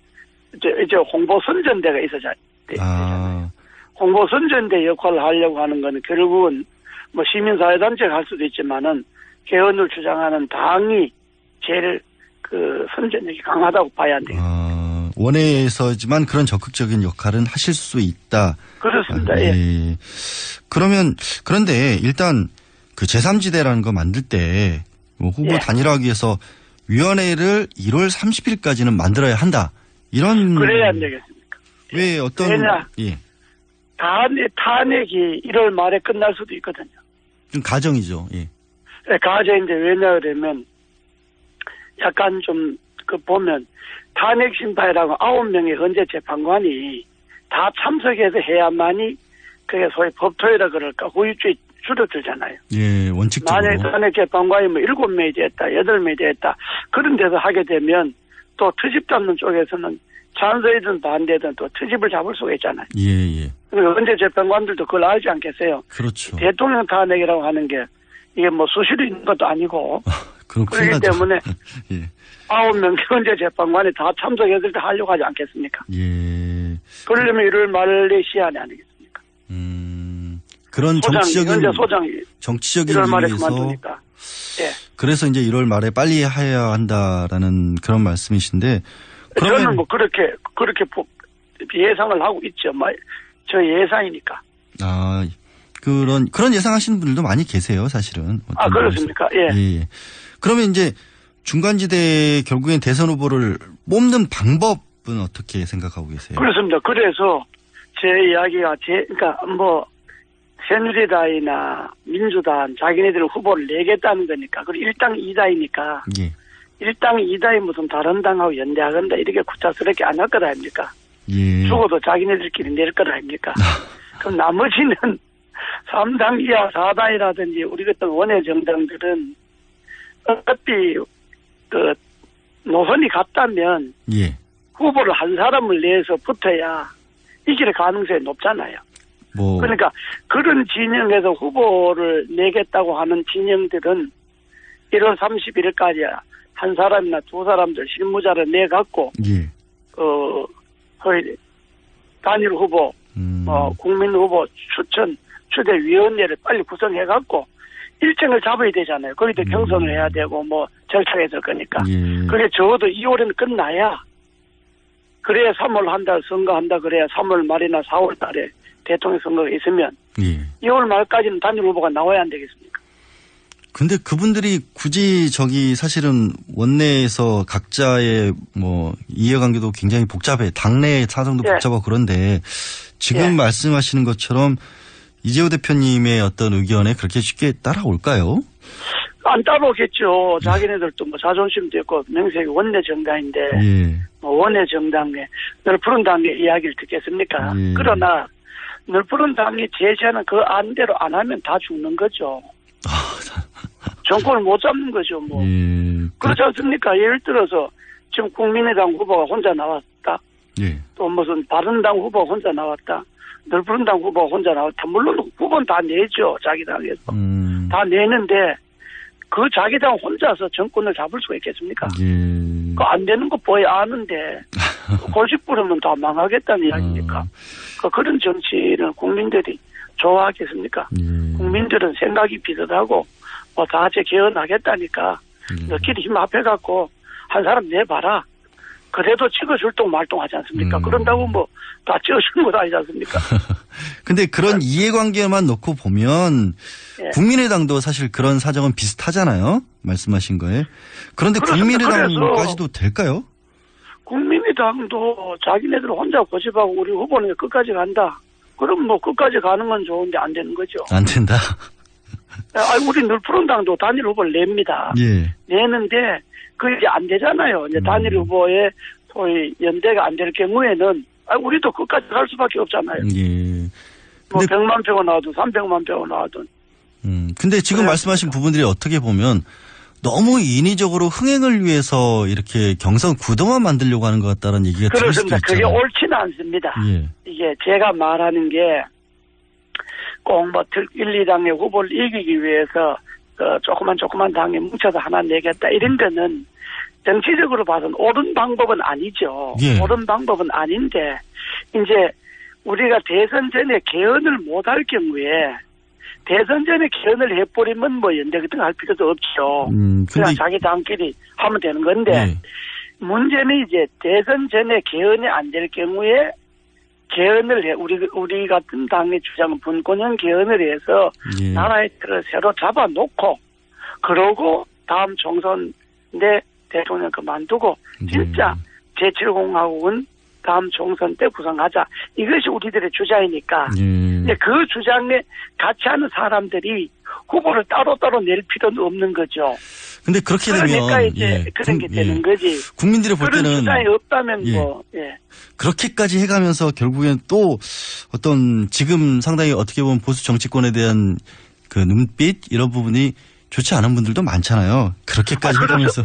이제 홍보 선전대가 있어야 되잖아요. 홍보 선전대 역할을 하려고 하는 거는 결국은 뭐 시민사회단체가 할 수도 있지만은 개헌을 주장하는 당이 제일 그 선전력이 강하다고 봐야 돼요. 원외에서지만 그런 적극적인 역할은 하실 수 있다. 그렇습니다. 그런데 일단 그 제3지대라는 거 만들 때 후보 단일화하기 위해서 위원회를 1월 30일까지는 만들어야 한다. 이런. 그래야 안 되겠습니까? 왜 어떤. 왜냐. 탄핵이 1월 말에 끝날 수도 있거든요. 좀 가정이죠. 가정인데 왜냐 그러면 약간 좀 그 보면 탄핵 심판이라고 9명의 헌재 재판관이 다 참석해서 해야만이 그게 소위 법토이라 그럴까 후유증이 줄어들잖아요. 원칙적으로. 만약에 탄핵 재판관이 뭐 7명이 됐다, 8명이 됐다 그런 데서 하게 되면 또 트집 잡는 쪽에서는 찬성이든 반대든 또 트집을 잡을 수가 있잖아요. 그리고 헌재 재판관들도 그걸 알지 않겠어요. 그렇죠. 대통령 탄핵이라고 하는 게 이게 뭐 수시로 있는 것도 아니고 그렇기 때문에 9명 헌재 재판관이 다 참석했을 때 하려고 하지 않겠습니까? 그러려면 1월 말에 시한이 아니겠습니까? 그런 정치적인 1월 말에 이유에서 그만두니까. 그래서 이제 1월 말에 빨리 해야 한다라는 그런 말씀이신데 저는 뭐 그렇게 예상을 하고 있죠. 저 예상이니까. 그런 예상하시는 분들도 많이 계세요, 사실은. 그렇습니까? 그러면 이제 중간지대 결국엔 대선 후보를 뽑는 방법은 어떻게 생각하고 계세요? 그렇습니다. 그래서 제 이야기가 그러니까 뭐 새누리당이나 민주당 자기네들 후보를 내겠다는 거니까 그리고 1당 2당이니까 1당 2당이 무슨 다른 당하고 연대하건다 이렇게 구차스럽게 안 할 거다 아닙니까? 죽어도 자기네들끼리 낼 거다 아닙니까? 그럼 나머지는 3당 이하 4당이라든지 우리 같은 원외 정당들은 어차피 그 노선이 같다면 후보를 한 사람을 내서 붙어야 이길 가능성이 높잖아요. 그러니까 그런 진영에서 후보를 내겠다고 하는 진영들은 1월 31일까지 한 사람이나 두 사람들 실무자를 내갖고 거의 단일 후보, 국민 후보 추대위원회를 빨리 구성해갖고 일정을 잡아야 되잖아요. 거기도 경선을 해야 되고 뭐 절차가 있을 거니까. 그게 적어도 2월에는 끝나야 그래야 3월 한 달 선거한다 그래야 3월 말이나 4월 달에 대통령 선거가 있으면 2월 말까지는 단일 후보가 나와야 안 되겠습니까? 근데 그분들이 굳이 사실은 원내에서 각자의 뭐 이해관계도 굉장히 복잡해. 당내 사정도 복잡하고 그런데 지금 말씀하시는 것처럼 이재호 대표님의 어떤 의견에 그렇게 쉽게 따라올까요? 안 따라오겠죠. 자기네들도 뭐 자존심도 있고 명색이 원내 정당인데 뭐 원내 정당에 늘 푸른 당의 이야기를 듣겠습니까? 그러나 늘 푸른 당이 제시하는 그 안대로 안 하면 다 죽는 거죠. 정권을 못 잡는 거죠. 뭐 그렇지 않습니까? 예를 들어서 지금 국민의당 후보가 혼자 나왔다. 또 무슨 바른당 후보가 혼자 나왔다. 늘 푸른 당 후보가 혼자 나왔다. 물론 후보는 다 내죠. 자기 당에서. 다 내는데 그 자기 당 혼자서 정권을 잡을 수가 있겠습니까? 그 안 되는 거 보야 아는데 골식 부르면 다 망하겠다는 이야기니까. 그런 정치를 국민들이 좋아하겠습니까? 국민들은 생각이 비슷하고 뭐 다 같이 개헌하겠다니까 너끼리 힘 합해갖고 한 사람 내봐라. 그래도 찍어줄동 말동하지 않습니까? 그런다고 뭐 다 찍어주는 것 아니지 않습니까? 근데 그런 이해관계만 놓고 보면 국민의당도 사실 그런 사정은 비슷하잖아요. 말씀하신 거에. 그런데 국민의당까지도 될까요? 국민의당도 자기네들 혼자 고집하고 우리 후보는 끝까지 간다. 그럼 뭐 끝까지 가는 건 좋은데 안 되는 거죠. 안 된다. 우리 늘 푸른 당도 단일 후보를 냅니다. 내는데 그게 안 되잖아요. 이제 단일 후보의 소위 연대가 안 될 경우에는 우리도 끝까지 갈 수밖에 없잖아요. 뭐 100만 표가 나와도 300만 표가 나와도. 근데 지금 말씀하신 부분들이 어떻게 보면 너무 인위적으로 흥행을 위해서 이렇게 경선 구도만 만들려고 하는 것 같다는 얘기가 들을 수도 있잖아요. 그게 옳지는 않습니다. 이게 제가 말하는 게 꼭 뭐 1, 2당의 후보를 이기기 위해서 조그만 당에 뭉쳐서 하나 내겠다 이런 거는 정치적으로 봐서는 옳은 방법은 아니죠. 옳은 방법은 아닌데 이제 우리가 대선 전에 개헌을 못할 경우에 대선 전에 개헌을 해버리면 뭐 연대 같은 거 할 필요도 없죠. 그냥 자기 당끼리 하면 되는 건데 문제는 이제 대선 전에 개헌이 안 될 경우에 개헌을 해 우리 같은 당의 주장은 분권형 개헌을 해서 나라의 틀을 새로 잡아놓고 그러고 다음 총선 내 대통령 그만두고 진짜 제7공화국은 다음 총선 때 구성하자. 이것이 우리들의 주장이니까. 근데 그 주장에 같이 하는 사람들이 후보를 따로따로 낼 필요는 없는 거죠. 근데 그렇게 그러니까 되면 이제 그런 게 되는 거지. 국민들이 볼 때는 그런 주장이 없다면 그렇게까지 해가면서 결국엔 또 어떤 지금 상당히 어떻게 보면 보수 정치권에 대한 그 눈빛 이런 부분이 좋지 않은 분들도 많잖아요. 그렇게까지 해가면서.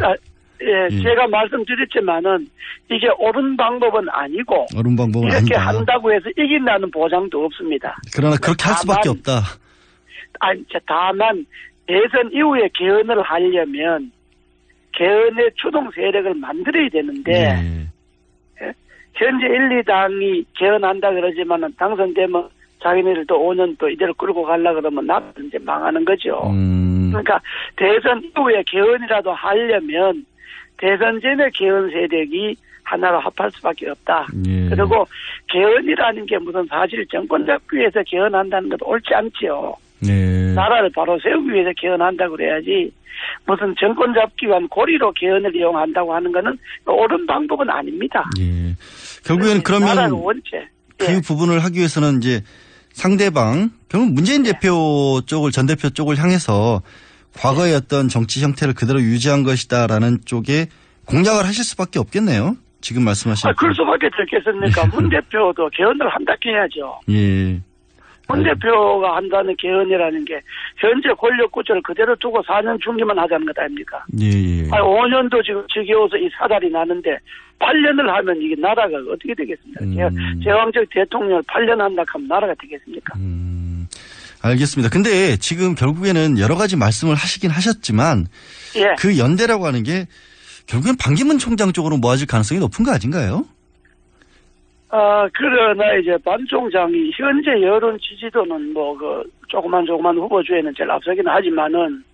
제가 말씀드렸지만은 이게 옳은 방법은 아니고 옳은 방법은 이렇게 아니다. 한다고 해서 이긴다는 보장도 없습니다. 그러나 그렇게 할 수밖에 없다. 다만 대선 이후에 개헌을 하려면 개헌의 추동 세력을 만들어야 되는데 현재 1, 2당이 개헌한다 그러지만은 당선되면 자기네들도 5년 또 이대로 끌고 가려고 그러면 나도 이제 망하는 거죠. 그러니까 대선 이후에 개헌이라도 하려면 대선 전에 개헌 세력이 하나로 합할 수밖에 없다. 그리고 개헌이라는 게 무슨 사실 정권 잡기 위해서 개헌한다는 것도 옳지 않죠. 나라를 바로 세우기 위해서 개헌한다고 그래야지 무슨 정권 잡기 위한 고리로 개헌을 이용한다고 하는 것은 옳은 방법은 아닙니다. 결국에는 그러면 원체. 그 부분을 하기 위해서는 이제 상대방, 결국 문재인 대표 쪽을, 전 대표 쪽을 향해서 과거의 어떤 정치 형태를 그대로 유지한 것이다라는 쪽에 공략을 하실 수밖에 없겠네요. 지금 말씀하신. 그럴 수밖에 없겠습니까? 문 대표도 개헌을 한다 해야죠. 문 대표가 한다는 개헌이라는 게 현재 권력 구조를 그대로 두고 4년 중기만 하자는 것 아닙니까? 5년도 지금 지겨워서 이 사달이 나는데 8년을 하면 이게 나라가 어떻게 되겠습니까? 제왕적 대통령을 8년 한다 하면 나라가 되겠습니까? 알겠습니다. 근데 지금 결국에는 여러 가지 말씀을 하시긴 하셨지만 그 연대라고 하는 게 결국엔 반기문 총장 쪽으로 모아질 가능성이 높은 거 아닌가요? 그러나 이제 반 총장이 현재 여론 지지도는 뭐 조그만 후보 중에는 제일 앞서긴 하지만은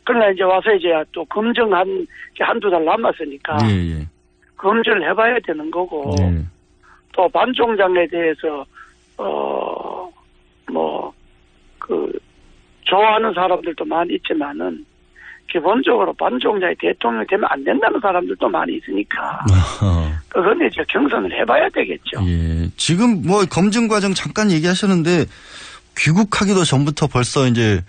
그러나 이제 와서 이제 또 검증한 게 한두 달 남았으니까 검증을 해봐야 되는 거고 또 반 총장에 대해서 좋아하는 사람들도 많이 있지만은 기본적으로 반 총장이 대통령이 되면 안 된다는 사람들도 많이 있으니까 그건 이제 경선을 해봐야 되겠죠. 지금 뭐 검증 과정 잠깐 얘기하셨는데 귀국하기도 전부터 벌써 이제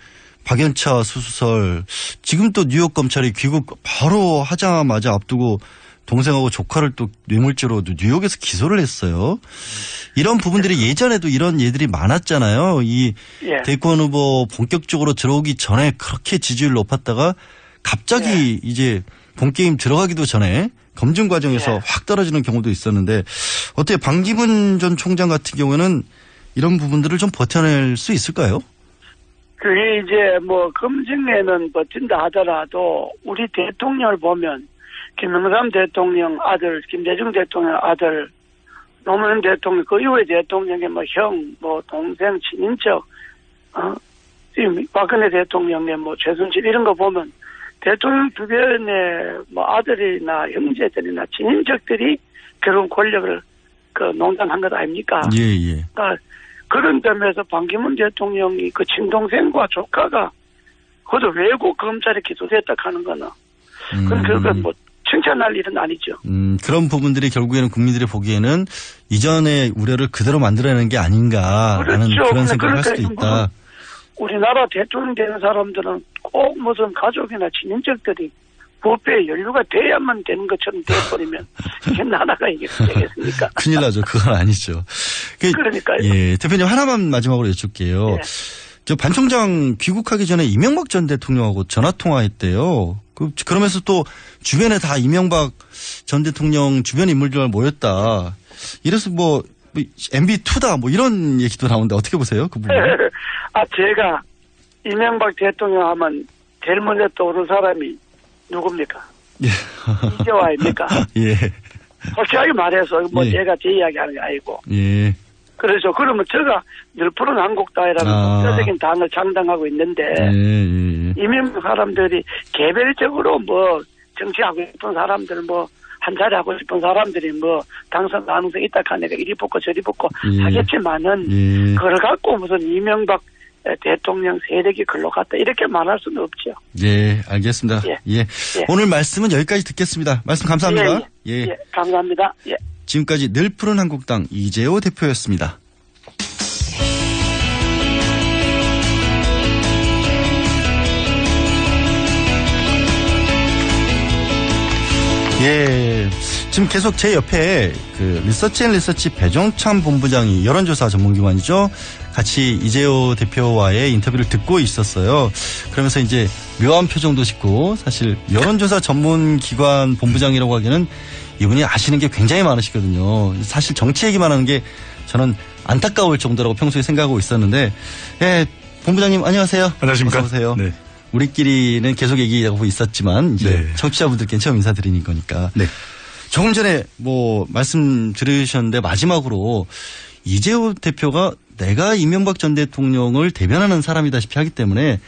박연차 수수설 지금 또 뉴욕 검찰이 귀국 바로 하자마자 앞두고 동생하고 조카를 또 뇌물죄로 뉴욕에서 기소를 했어요. 이런 부분들이 예전에도 이런 예들이 많았잖아요. 이 대권 후보 본격적으로 들어오기 전에 그렇게 지지율 높았다가 갑자기 이제 본게임 들어가기도 전에 검증 과정에서 확 떨어지는 경우도 있었는데 어떻게 반기문 전 총장 같은 경우에는 이런 부분들을 좀 버텨낼 수 있을까요? 그게 이제 뭐 검증에는 버틴다 하더라도 우리 대통령을 보면 김영삼 대통령 아들, 김대중 대통령 아들, 노무현 대통령 그 이후에 대통령의 뭐 형, 뭐 동생, 친인척, 박근혜 대통령의 뭐 최순실 이런 거 보면 대통령 주변에 뭐 아들이나 형제들이나 친인척들이 결국 권력을 그 농단한 것 아닙니까? 예. 그러니까 그런 점에서 반기문 대통령이 그 친동생과 조카가 그것도 외국 검찰에 기소됐다 하는 거는 그건 뭐 칭찬할 일은 아니죠. 그런 부분들이 결국에는 국민들이 보기에는 이전의 우려를 그대로 만들어내는 게 아닌가라는 그런 생각을 할 수도 있다. 우리나라 대통령 되는 사람들은 꼭 무슨 가족이나 친인척들이 법에 연루가 돼야만 되는 것처럼 돼버리면 이게 나라가 이게 되겠습니까? 큰일 나죠. 그건 아니죠. 그러니까요. 예, 대표님 하나만 마지막으로 여쭙게요. 저 반 총장 귀국하기 전에 이명박 전 대통령하고 전화 통화했대요. 그러면서 또 주변에 다 이명박 전 대통령 주변 인물들만 모였다. 이래서 뭐 MB2다 뭐 이런 얘기도 나오는데 어떻게 보세요? 그 부분? 제가 이명박 대통령 하면 제일 먼저 떠오르는 사람이 누굽니까? 이재화입니까? 예. 솔직하게 말해서 뭐 제가 제 이야기하는 게 아니고. 예. 그래서 그러면 제가 늘 푸른 한국당이라는 국가적인 당을 장당하고 있는데 이명박 사람들이 개별적으로 뭐 정치하고 싶은 사람들 뭐 한 자리 하고 싶은 사람들이 뭐 당선 가능성이 있다 하니까 이리 붙고 저리 붙고 하겠지만은 그걸 갖고 무슨 이명박 대통령 세력이 글로 갔다 이렇게 말할 수는 없죠. 예, 알겠습니다. 예. 오늘 말씀은 여기까지 듣겠습니다. 말씀 감사합니다. 예, 감사합니다. 예. 지금까지 늘 푸른 한국당 이재호 대표였습니다. 예. 지금 계속 제 옆에 그 리서치 배종찬 본부장이 여론조사 전문기관이죠. 같이 이재호 대표와의 인터뷰를 듣고 있었어요. 그러면서 이제 묘한 표정도 짓고 사실 여론조사 전문기관 본부장이라고 하기에는 이분이 아시는 게 굉장히 많으시거든요. 사실 정치 얘기만 하는 게 저는 안타까울 정도라고 평소에 생각하고 있었는데, 예, 본부장님 안녕하세요. 안녕하십니까. 어서 오세요. 네. 우리끼리는 계속 얘기하고 있었지만 이제 청취자분들께는 처음 인사드리는 거니까. 네. 조금 전에 뭐 말씀 들으셨는데 마지막으로 이재호 대표가 내가 이명박 전 대통령을 대변하는 사람이다시피 하기 때문에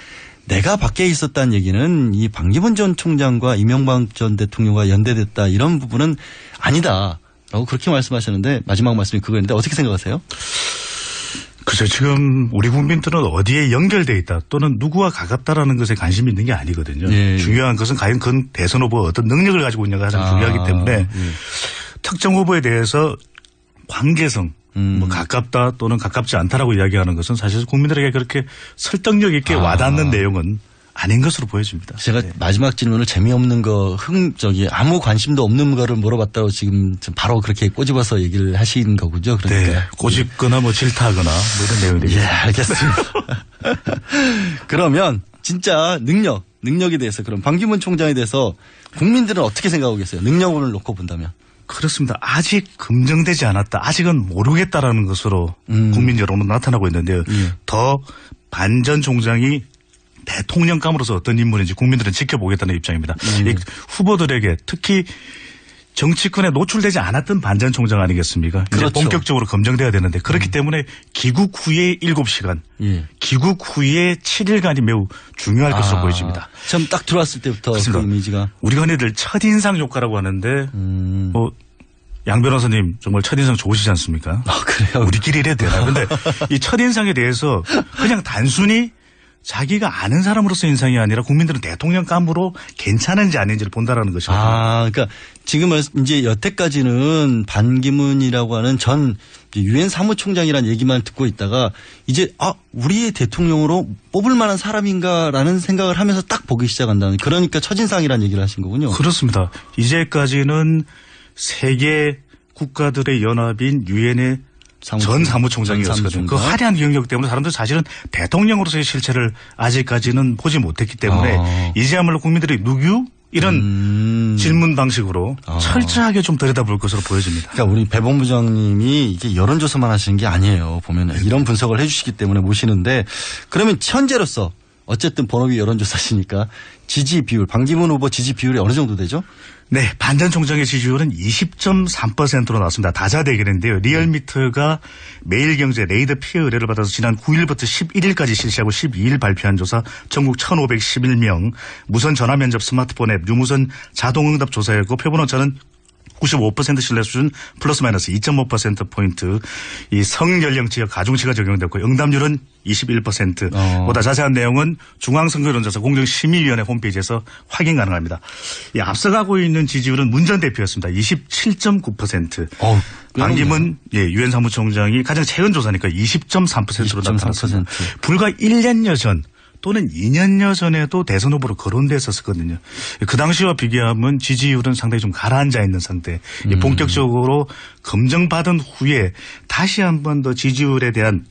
내가 밖에 있었다는 얘기는 이 반기문 전 총장과 이명박 전 대통령과 연대됐다 이런 부분은 아니다라고 그렇게 말씀하셨는데 마지막 말씀이 그거였는데 어떻게 생각하세요? 그죠. 지금 우리 국민들은 어디에 연결돼 있다 또는 누구와 가깝다라는 것에 관심이 있는 게 아니거든요. 중요한 것은 과연 그 대선 후보가 어떤 능력을 가지고 있냐가 가장 중요하기 때문에 특정 후보에 대해서 관계성 뭐 가깝다 또는 가깝지 않다라고 이야기하는 것은 사실 국민들에게 그렇게 설득력 있게 와닿는 내용은 아닌 것으로 보여집니다. 제가 마지막 질문을 재미없는 거, 아무 관심도 없는 거를 물어봤다고 지금 바로 그렇게 꼬집어서 얘기를 하신 거군요. 그러니까. 네. 꼬집거나 뭐 질타하거나 뭐 이런 내용들이. 예, 알겠습니다. 그러면 진짜 능력에 대해서 그럼 반기문 총장에 대해서 국민들은 어떻게 생각하고 계세요? 능력을 놓고 본다면. 그렇습니다. 아직 검증되지 않았다. 아직은 모르겠다라는 것으로 국민 여론은 나타나고 있는데요. 더 반 전 총장이 대통령감으로서 어떤 인물인지 국민들은 지켜보겠다는 입장입니다. 이 후보들에게 특히 정치권에 노출되지 않았던 반 전 총장 아니겠습니까? 그렇죠. 이제 본격적으로 검증돼야 되는데 그렇기 때문에 귀국 후에 7시간, 귀국 후에 7일간이 매우 중요할 것으로 보여집니다. 처음 딱 들어왔을 때부터 그 이미지가. 우리가 흔히들 첫인상 효과라고 하는데 뭐 양 변호사님 정말 첫인상 좋으시지 않습니까? 그래요? 우리끼리 이래야 되나? 근데 이 첫인상에 대해서 그냥 단순히 자기가 아는 사람으로서 인상이 아니라 국민들은 대통령감으로 괜찮은지 아닌지를 본다라는 것이거든요. 아, 그러니까 지금은 이제 여태까지는 반기문이라고 하는 전 유엔 사무총장이라는 얘기만 듣고 있다가 이제 우리의 대통령으로 뽑을 만한 사람인가라는 생각을 하면서 딱 보기 시작한다는, 그러니까 첫인상이라는 얘기를 하신 거군요. 그렇습니다. 이제까지는 세계 국가들의 연합인 유엔의 전 사무총장이었거든요. 그 화려한 경력 때문에 사람들 사실은 대통령으로서의 실체를 아직까지는 보지 못했기 때문에 이제야말로 국민들이 누구? 이런 질문 방식으로 철저하게 좀 들여다볼 것으로 보여집니다. 그러니까 우리 배 본부장님이 이게 여론조사만 하시는 게 아니에요. 보면 이런 분석을 해 주시기 때문에 모시는데, 그러면 현재로서 어쨌든 번호비 여론조사시니까 지지 비율, 반기문 후보 지지 비율이 어느 정도 되죠? 네, 반 전 총장의 지지율은 20.3%로 나왔습니다. 다자대결인데요. 리얼미터가 매일경제 레이더 피해 의뢰를 받아서 지난 9일부터 11일까지 실시하고 12일 발표한 조사 전국 1,511명 무선 전화면접 스마트폰 앱 유무선 자동응답 조사였고 표본 오차는 95% 신뢰 수준 플러스 마이너스 2.5%포인트. 이 성연령 지역 가중치가 적용됐고 응답률은 21%. 보다 자세한 내용은 중앙선거여론조사 공정심의위원회 홈페이지에서 확인 가능합니다. 이 앞서가고 있는 지지율은 문 전 대표였습니다. 27.9%. 반기문 유엔 사무총장이 가장 최근 조사니까 20.3%로 나타났습니다. 불과 1년여 전 또는 2년여 전에도 대선 후보로 거론됐었거든요. 그 당시와 비교하면 지지율은 상당히 좀 가라앉아 있는 상태. 본격적으로 검증받은 후에 다시 한 번 더 지지율에 대한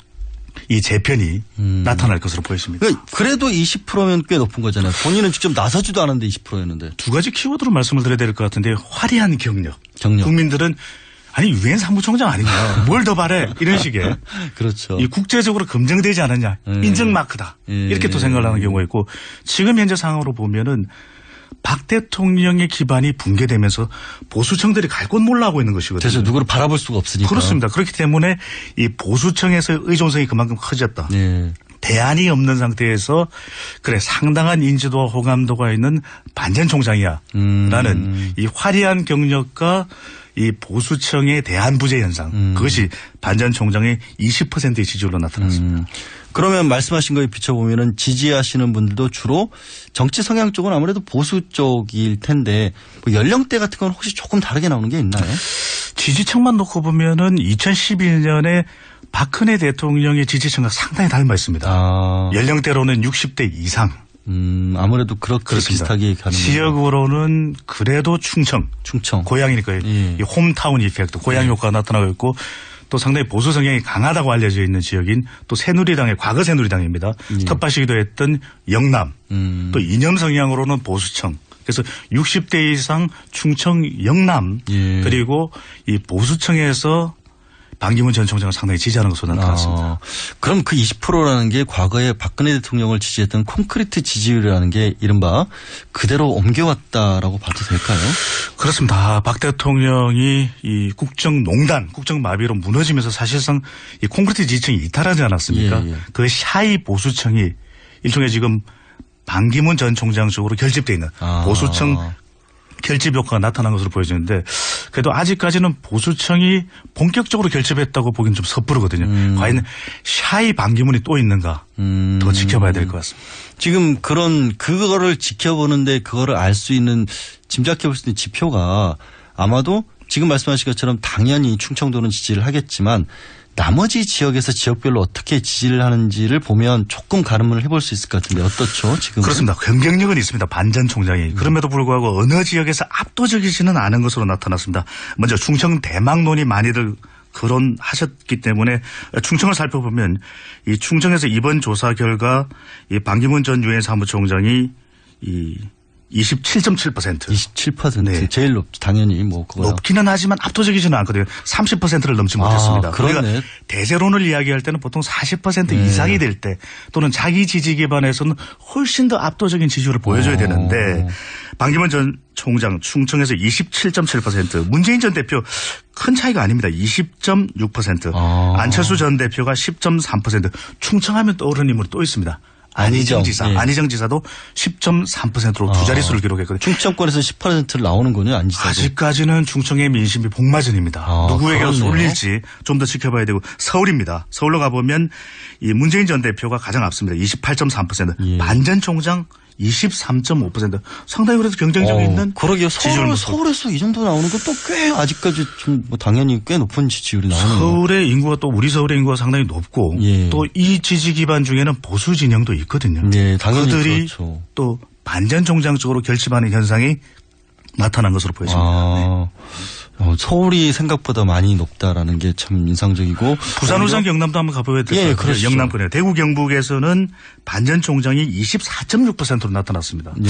이 재편이 나타날 것으로 보였습니다. 그래도 20%면 꽤 높은 거잖아요. 본인은 직접 나서지도 않았는데 20%였는데. 두 가지 키워드로 말씀을 드려야 될 것 같은데, 화려한 경력. 국민들은 아니 유엔 사무총장 아니냐, 뭘 더 바래, 이런 식의. 그렇죠. 이 국제적으로 검증되지 않았냐, 인증 마크다, 이렇게 또 생각을 하는 경우가 있고, 지금 현재 상황으로 보면은 박 대통령의 기반이 붕괴되면서 보수층들이 갈 곳 몰라 하고 있는 것이거든요. 그래서 누구를 바라볼 수가 없으니까. 그렇습니다. 그렇기 때문에 이 보수층에서의 의존성이 그만큼 커졌다. 대안이 없는 상태에서 그래 상당한 인지도와 호감도가 있는 반전 총장이야 라는 이 화려한 경력과 이 보수층의 대안 부재 현상, 그것이 반전 총장의 20%의 지지율로 나타났습니다. 그러면 말씀하신 거에 비춰보면은 지지하시는 분들도 주로 정치 성향 쪽은 아무래도 보수 쪽일 텐데, 뭐 연령대 같은 건 혹시 조금 다르게 나오는 게 있나요? 지지층만 놓고 보면은 2011년에 박근혜 대통령의 지지층과 상당히 닮아 있습니다. 연령대로는 60대 이상. 아무래도 그렇게 비슷하게 가는. 지역으로는 그래도 충청. 고향이니까 이 홈타운 이펙트, 고향 효과가 나타나고 있고, 또 상당히 보수 성향이 강하다고 알려져 있는 지역인 또 새누리당의 과거 새누리당입니다. 텃밭이기도 했던 영남, 또 이념 성향으로는 보수층. 그래서 60대 이상 충청 영남, 그리고 이 보수층에서 반기문 전 총장을 상당히 지지하는 것으로 나타났습니다. 그럼 그 20%라는 게 과거에 박근혜 대통령을 지지했던 콘크리트 지지율이라는 게 이른바 그대로 옮겨왔다라고 봐도 될까요? 그렇습니다. 박 대통령이 이 국정농단, 국정마비로 무너지면서 사실상 이 콘크리트 지지층이 이탈하지 않았습니까? 그 샤이 보수층이 일종의 지금 반기문 전 총장 쪽으로 결집되어 있는 보수층 결집 효과가 나타난 것으로 보여지는데, 그래도 아직까지는 보수층이 본격적으로 결집했다고 보기는 좀 섣부르거든요. 과연 샤이 반기문이 또 있는가 더 지켜봐야 될 것 같습니다. 지금 그거를 지켜보는데 그거를 알 수 있는, 짐작해 볼 수 있는 지표가 아마도 지금 말씀하신 것처럼 당연히 충청도는 지지를 하겠지만 나머지 지역에서 지역별로 어떻게 지지를 하는지를 보면 조금 가늠을 해볼 수 있을 것 같은데 어떻죠? 지금 그렇습니다. 경쟁력은 있습니다. 반전 총장이. 그럼에도 불구하고 어느 지역에서 압도적이지는 않은 것으로 나타났습니다. 먼저 충청 대망론이 많이들 거론하셨기 때문에 충청을 살펴보면 이 충청에서 이번 조사 결과 이 반기문 전 유엔 사무총장이 이 27.7%. 27%. 네. 제일 높죠. 당연히 뭐 그거 높기는 하지만 압도적이지는 않거든요. 30%를 넘지 못했습니다. 우리가 대세론을 이야기할 때는 보통 40% 이상이 될 때, 또는 자기 지지 기반에서는 훨씬 더 압도적인 지지율을 보여줘야 되는데, 반기문 전 총장 충청에서 27.7%, 문재인 전 대표 큰 차이가 아닙니다. 20.6%, 안철수 전 대표가 10.3%. 충청하면 떠오르는 인물이 또 있습니다. 안희정 지사. 예. 안희정 지사도 10.3%로 두 자릿수를 기록했거든요. 충청권에서 10%를 나오는군요. 안 지사도. 아직까지는 충청의 민심이 복마전입니다. 누구에게 쏠릴지 좀 더 지켜봐야 되고 서울입니다. 서울로 가보면 이 문재인 전 대표가 가장 앞섭니다. 28.3%. 예. 반 전 총장 23.5%. 상당히 그래도 경쟁력이 있는 그러게요. 서울에서 이 정도 나오는 건 또 꽤 아직까지 좀 뭐 당연히 꽤 높은 지지율이 나오는 서울의 인구가 또 우리 서울의 인구가 상당히 높고 예. 또 이 지지 기반 중에는 보수 진영도 있거든요. 예, 당연히 그들이 그렇죠. 또 반전 총장 쪽으로 결집하는 현상이 나타난 것으로 보여집니다. 서울이 생각보다 많이 높다라는 게 참 인상적이고. 부산, 울산, 경남도 한번 가봐야 될 것 같아요. 예, 그렇죠. 영남권에. 대구, 경북에서는 반전 총장이 24.6%로 나타났습니다. 예.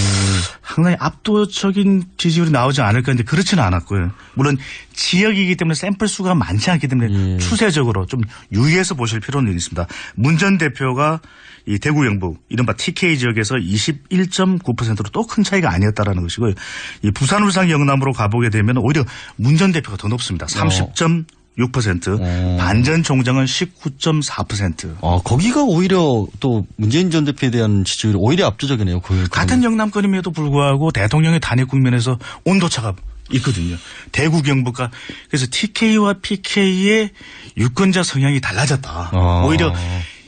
상당히 압도적인 지지율이 나오지 않을까 했는데 그렇지는 않았고요. 물론 지역이기 때문에 샘플 수가 많지 않기 때문에 추세적으로 좀 유의해서 보실 필요는 있습니다. 문 전 대표가 이 대구 경북 이른바 TK 지역에서 21.9%로 또 큰 차이가 아니었다라는 것이고요. 이 부산, 울산, 영남으로 가보게 되면 오히려 문 전 대표가 더 높습니다. 30.6%. 반전 총장은 19.4%. 거기가 오히려 또 문재인 전 대표에 대한 지지율이 오히려 압도적이네요. 같은 영남권임에도 불구하고 대통령의 단일 국면에서 온도차가 있거든요. 대구 경북과 그래서 TK와 PK의 유권자 성향이 달라졌다. 오히려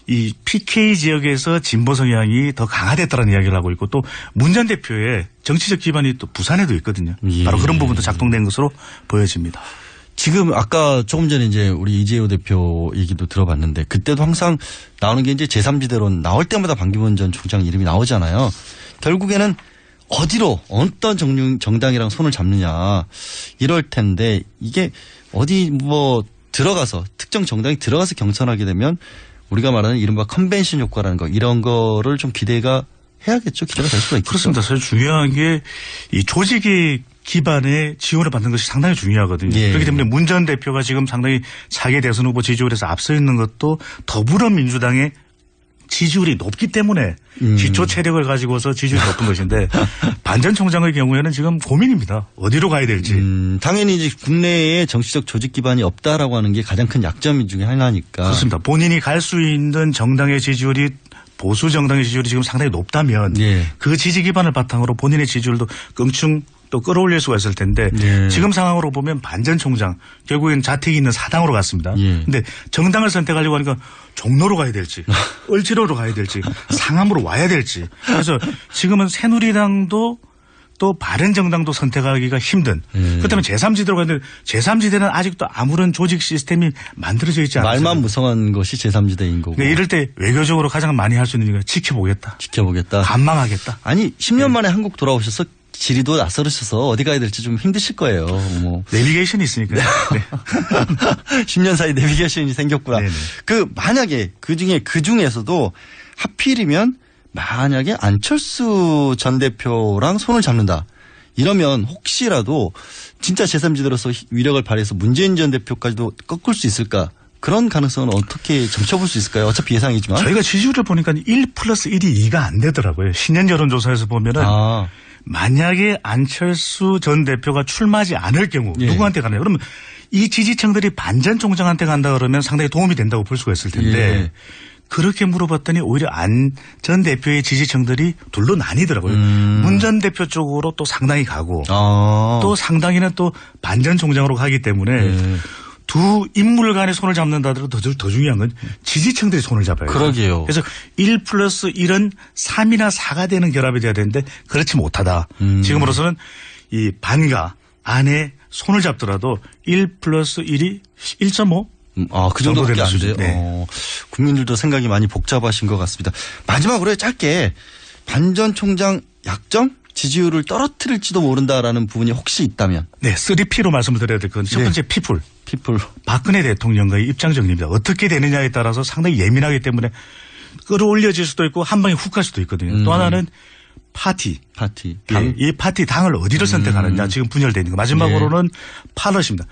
이 PK 지역에서 진보 성향이 더 강화됐다는 이야기를 하고 있고 또 문 전 대표의 정치적 기반이 또 부산에도 있거든요. 바로 그런 부분도 작동된 것으로 보여집니다. 지금 아까 조금 전에 이제 우리 이재호 대표 얘기도 들어봤는데 그때도 항상 나오는 게 이제 제3지대론 나올 때마다 반기문 전 총장 이름이 나오잖아요. 결국에는 어디로 어떤 정당이랑 손을 잡느냐 이럴 텐데 이게 어디 뭐 들어가서 특정 정당이 들어가서 경선하게 되면 우리가 말하는 이른바 컨벤션 효과라는 거 이런 거를 좀 기대가 해야겠죠. 기대가 될 수가 있겠죠. 그렇습니다. 사실 중요한 게 이 조직의 기반의 지원을 받는 것이 상당히 중요하거든요. 예. 그렇기 때문에 문 전 대표가 지금 상당히 차기 대선 후보 지지율에서 앞서 있는 것도 더불어민주당의 지지율이 높기 때문에 기초 체력을 가지고서 지지율이 높은 것인데 반 전 총장의 경우에는 지금 고민입니다. 어디로 가야 될지. 당연히 이제 국내에 정치적 조직 기반이 없다라고 하는 게 가장 큰 약점 중에 하나니까. 그렇습니다. 본인이 갈 수 있는 정당의 지지율이 보수 정당의 지지율이 지금 상당히 높다면 그 지지 기반을 바탕으로 본인의 지지율도 껑충 또 끌어올릴 수가 있을 텐데 지금 상황으로 보면 반 전 총장 결국엔 자택이 있는 사당으로 갔습니다. 그런데 정당을 선택하려고 하니까 종로로 가야 될지 을지로로 가야 될지 상암으로 와야 될지 그래서 지금은 새누리당도 또 바른정당도 선택하기가 힘든 그렇다면 제3지대로 가는데 제3지대는 아직도 아무런 조직 시스템이 만들어져 있지 않아요. 말만 무성한 것이 제3지대인 거고. 그러니까 이럴 때 외교적으로 가장 많이 할 수 있는 게 지켜보겠다. 관망하겠다. 아니 10년 만에 한국 돌아오셔서 지리도 낯설으셔서 어디 가야 될지 좀 힘드실 거예요. 뭐. 내비게이션이 있으니까요. 네. 10년 사이 내비게이션이 생겼구나. 네네. 만약에 그 중에서도 하필이면 만약에 안철수 전 대표랑 손을 잡는다. 이러면 혹시라도 진짜 제3지대로서 위력을 발휘해서 문재인 전 대표까지도 꺾을 수 있을까? 그런 가능성은 어떻게 점쳐볼 수 있을까요? 어차피 예상이지만. 저희가 지지율을 보니까 1+1이 2가 안 되더라고요. 신년 여론조사에서 보면은 만약에 안철수 전 대표가 출마하지 않을 경우 누구한테 가나요? 그러면 이 지지층들이 반 전 총장한테 간다 그러면 상당히 도움이 된다고 볼 수가 있을 텐데 그렇게 물어봤더니 오히려 안 전 대표의 지지층들이 둘로 나뉘더라고요. 문 전 대표 쪽으로 또 상당히 가고 또 상당히는 또 반 전 총장으로 가기 때문에 두 인물 간의 손을 잡는다더라도 더 중요한 건 지지층들이 손을 잡아요. 그러게요. 그래서 1+1은 3이나 4가 되는 결합이 돼야 되는데 그렇지 못하다. 지금으로서는 이 반과 안에 손을 잡더라도 1+1이 1.5? 그 정도밖에 안 돼요. 네. 국민들도 생각이 많이 복잡하신 것 같습니다. 마지막으로 짧게 반 전 총장 약점? 지지율을 떨어뜨릴지도 모른다라는 부분이 혹시 있다면. 네, 3P로 말씀을 드려야 될 건 첫 번째 피플. 박근혜 대통령과의 입장 정리입니다. 어떻게 되느냐에 따라서 상당히 예민하기 때문에 끌어올려질 수도 있고 한 방에 훅 갈 수도 있거든요. 또 하나는 파티. 당. 이 파티 당을 어디를 선택하느냐 지금 분열되어 있는 거. 마지막으로는 팔럿입니다.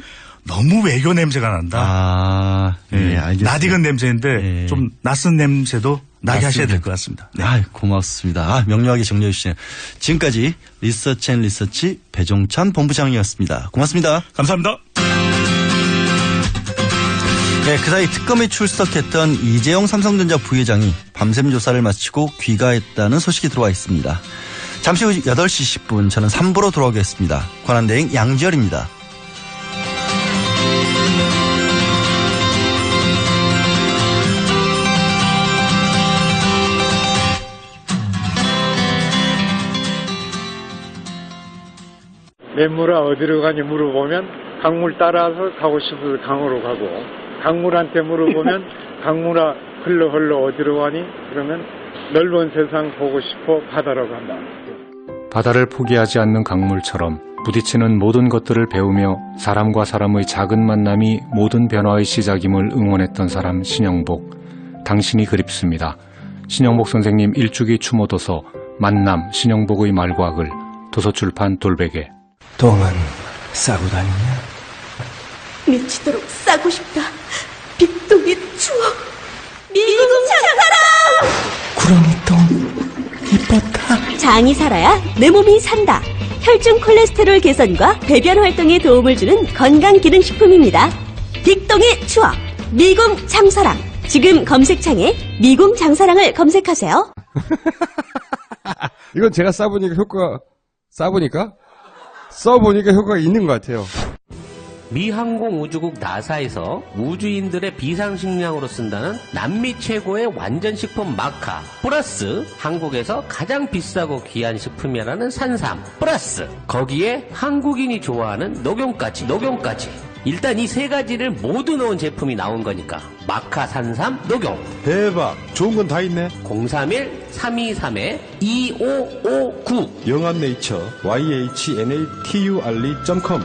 너무 외교 냄새가 난다. 알겠습니다. 낯익은 냄새인데 좀 낯선 냄새도 나게 하셔야 될 것 같습니다. 네. 고맙습니다. 명료하게 정리해 주시네요. 지금까지 리서치 배종찬 본부장이었습니다. 고맙습니다. 감사합니다. 네, 그 사이 특검에 출석했던 이재용 삼성전자 부회장이 밤샘 조사를 마치고 귀가했다는 소식이 들어와 있습니다. 잠시 후 8시 10분 저는 3부로 돌아오겠습니다. 권한대행 양지열입니다. 맹물아 어디로 가니 물어보면 강물 따라서 가고 싶어서 강으로 가고, 강물한테 물어보면 강물아 흘러 어디로 가니? 그러면 넓은 세상 보고 싶어 바다로 간다. 바다를 포기하지 않는 강물처럼 부딪히는 모든 것들을 배우며 사람과 사람의 작은 만남이 모든 변화의 시작임을 응원했던 사람 신영복. 당신이 그립습니다. 신영복 선생님 일주기 추모도서 만남 신영복의 말과 글, 도서출판 돌베개. 똥은 싸고 다니냐? 미치도록 싸고 싶다. 빅동의 추억. 미궁 장사랑! 구렁이 똥 이뻤다. 장이 살아야 내 몸이 산다. 혈중 콜레스테롤 개선과 배변 활동에 도움을 주는 건강기능식품입니다. 빅동의 추억. 미궁 장사랑. 지금 검색창에 미궁 장사랑을 검색하세요. 이건 제가 써보니까 효과가 있는 것 같아요. 미 항공우주국 나사에서 우주인들의 비상식량으로 쓴다는 남미 최고의 완전식품 마카 플러스 한국에서 가장 비싸고 귀한 식품이라는 산삼 플러스 거기에 한국인이 좋아하는 녹용까지 일단 이 세 가지를 모두 넣은 제품이 나온 거니까 마카 산삼 녹용. 대박, 좋은 건 다 있네. 031-3233-2559 영한네이처 yhnatury.com.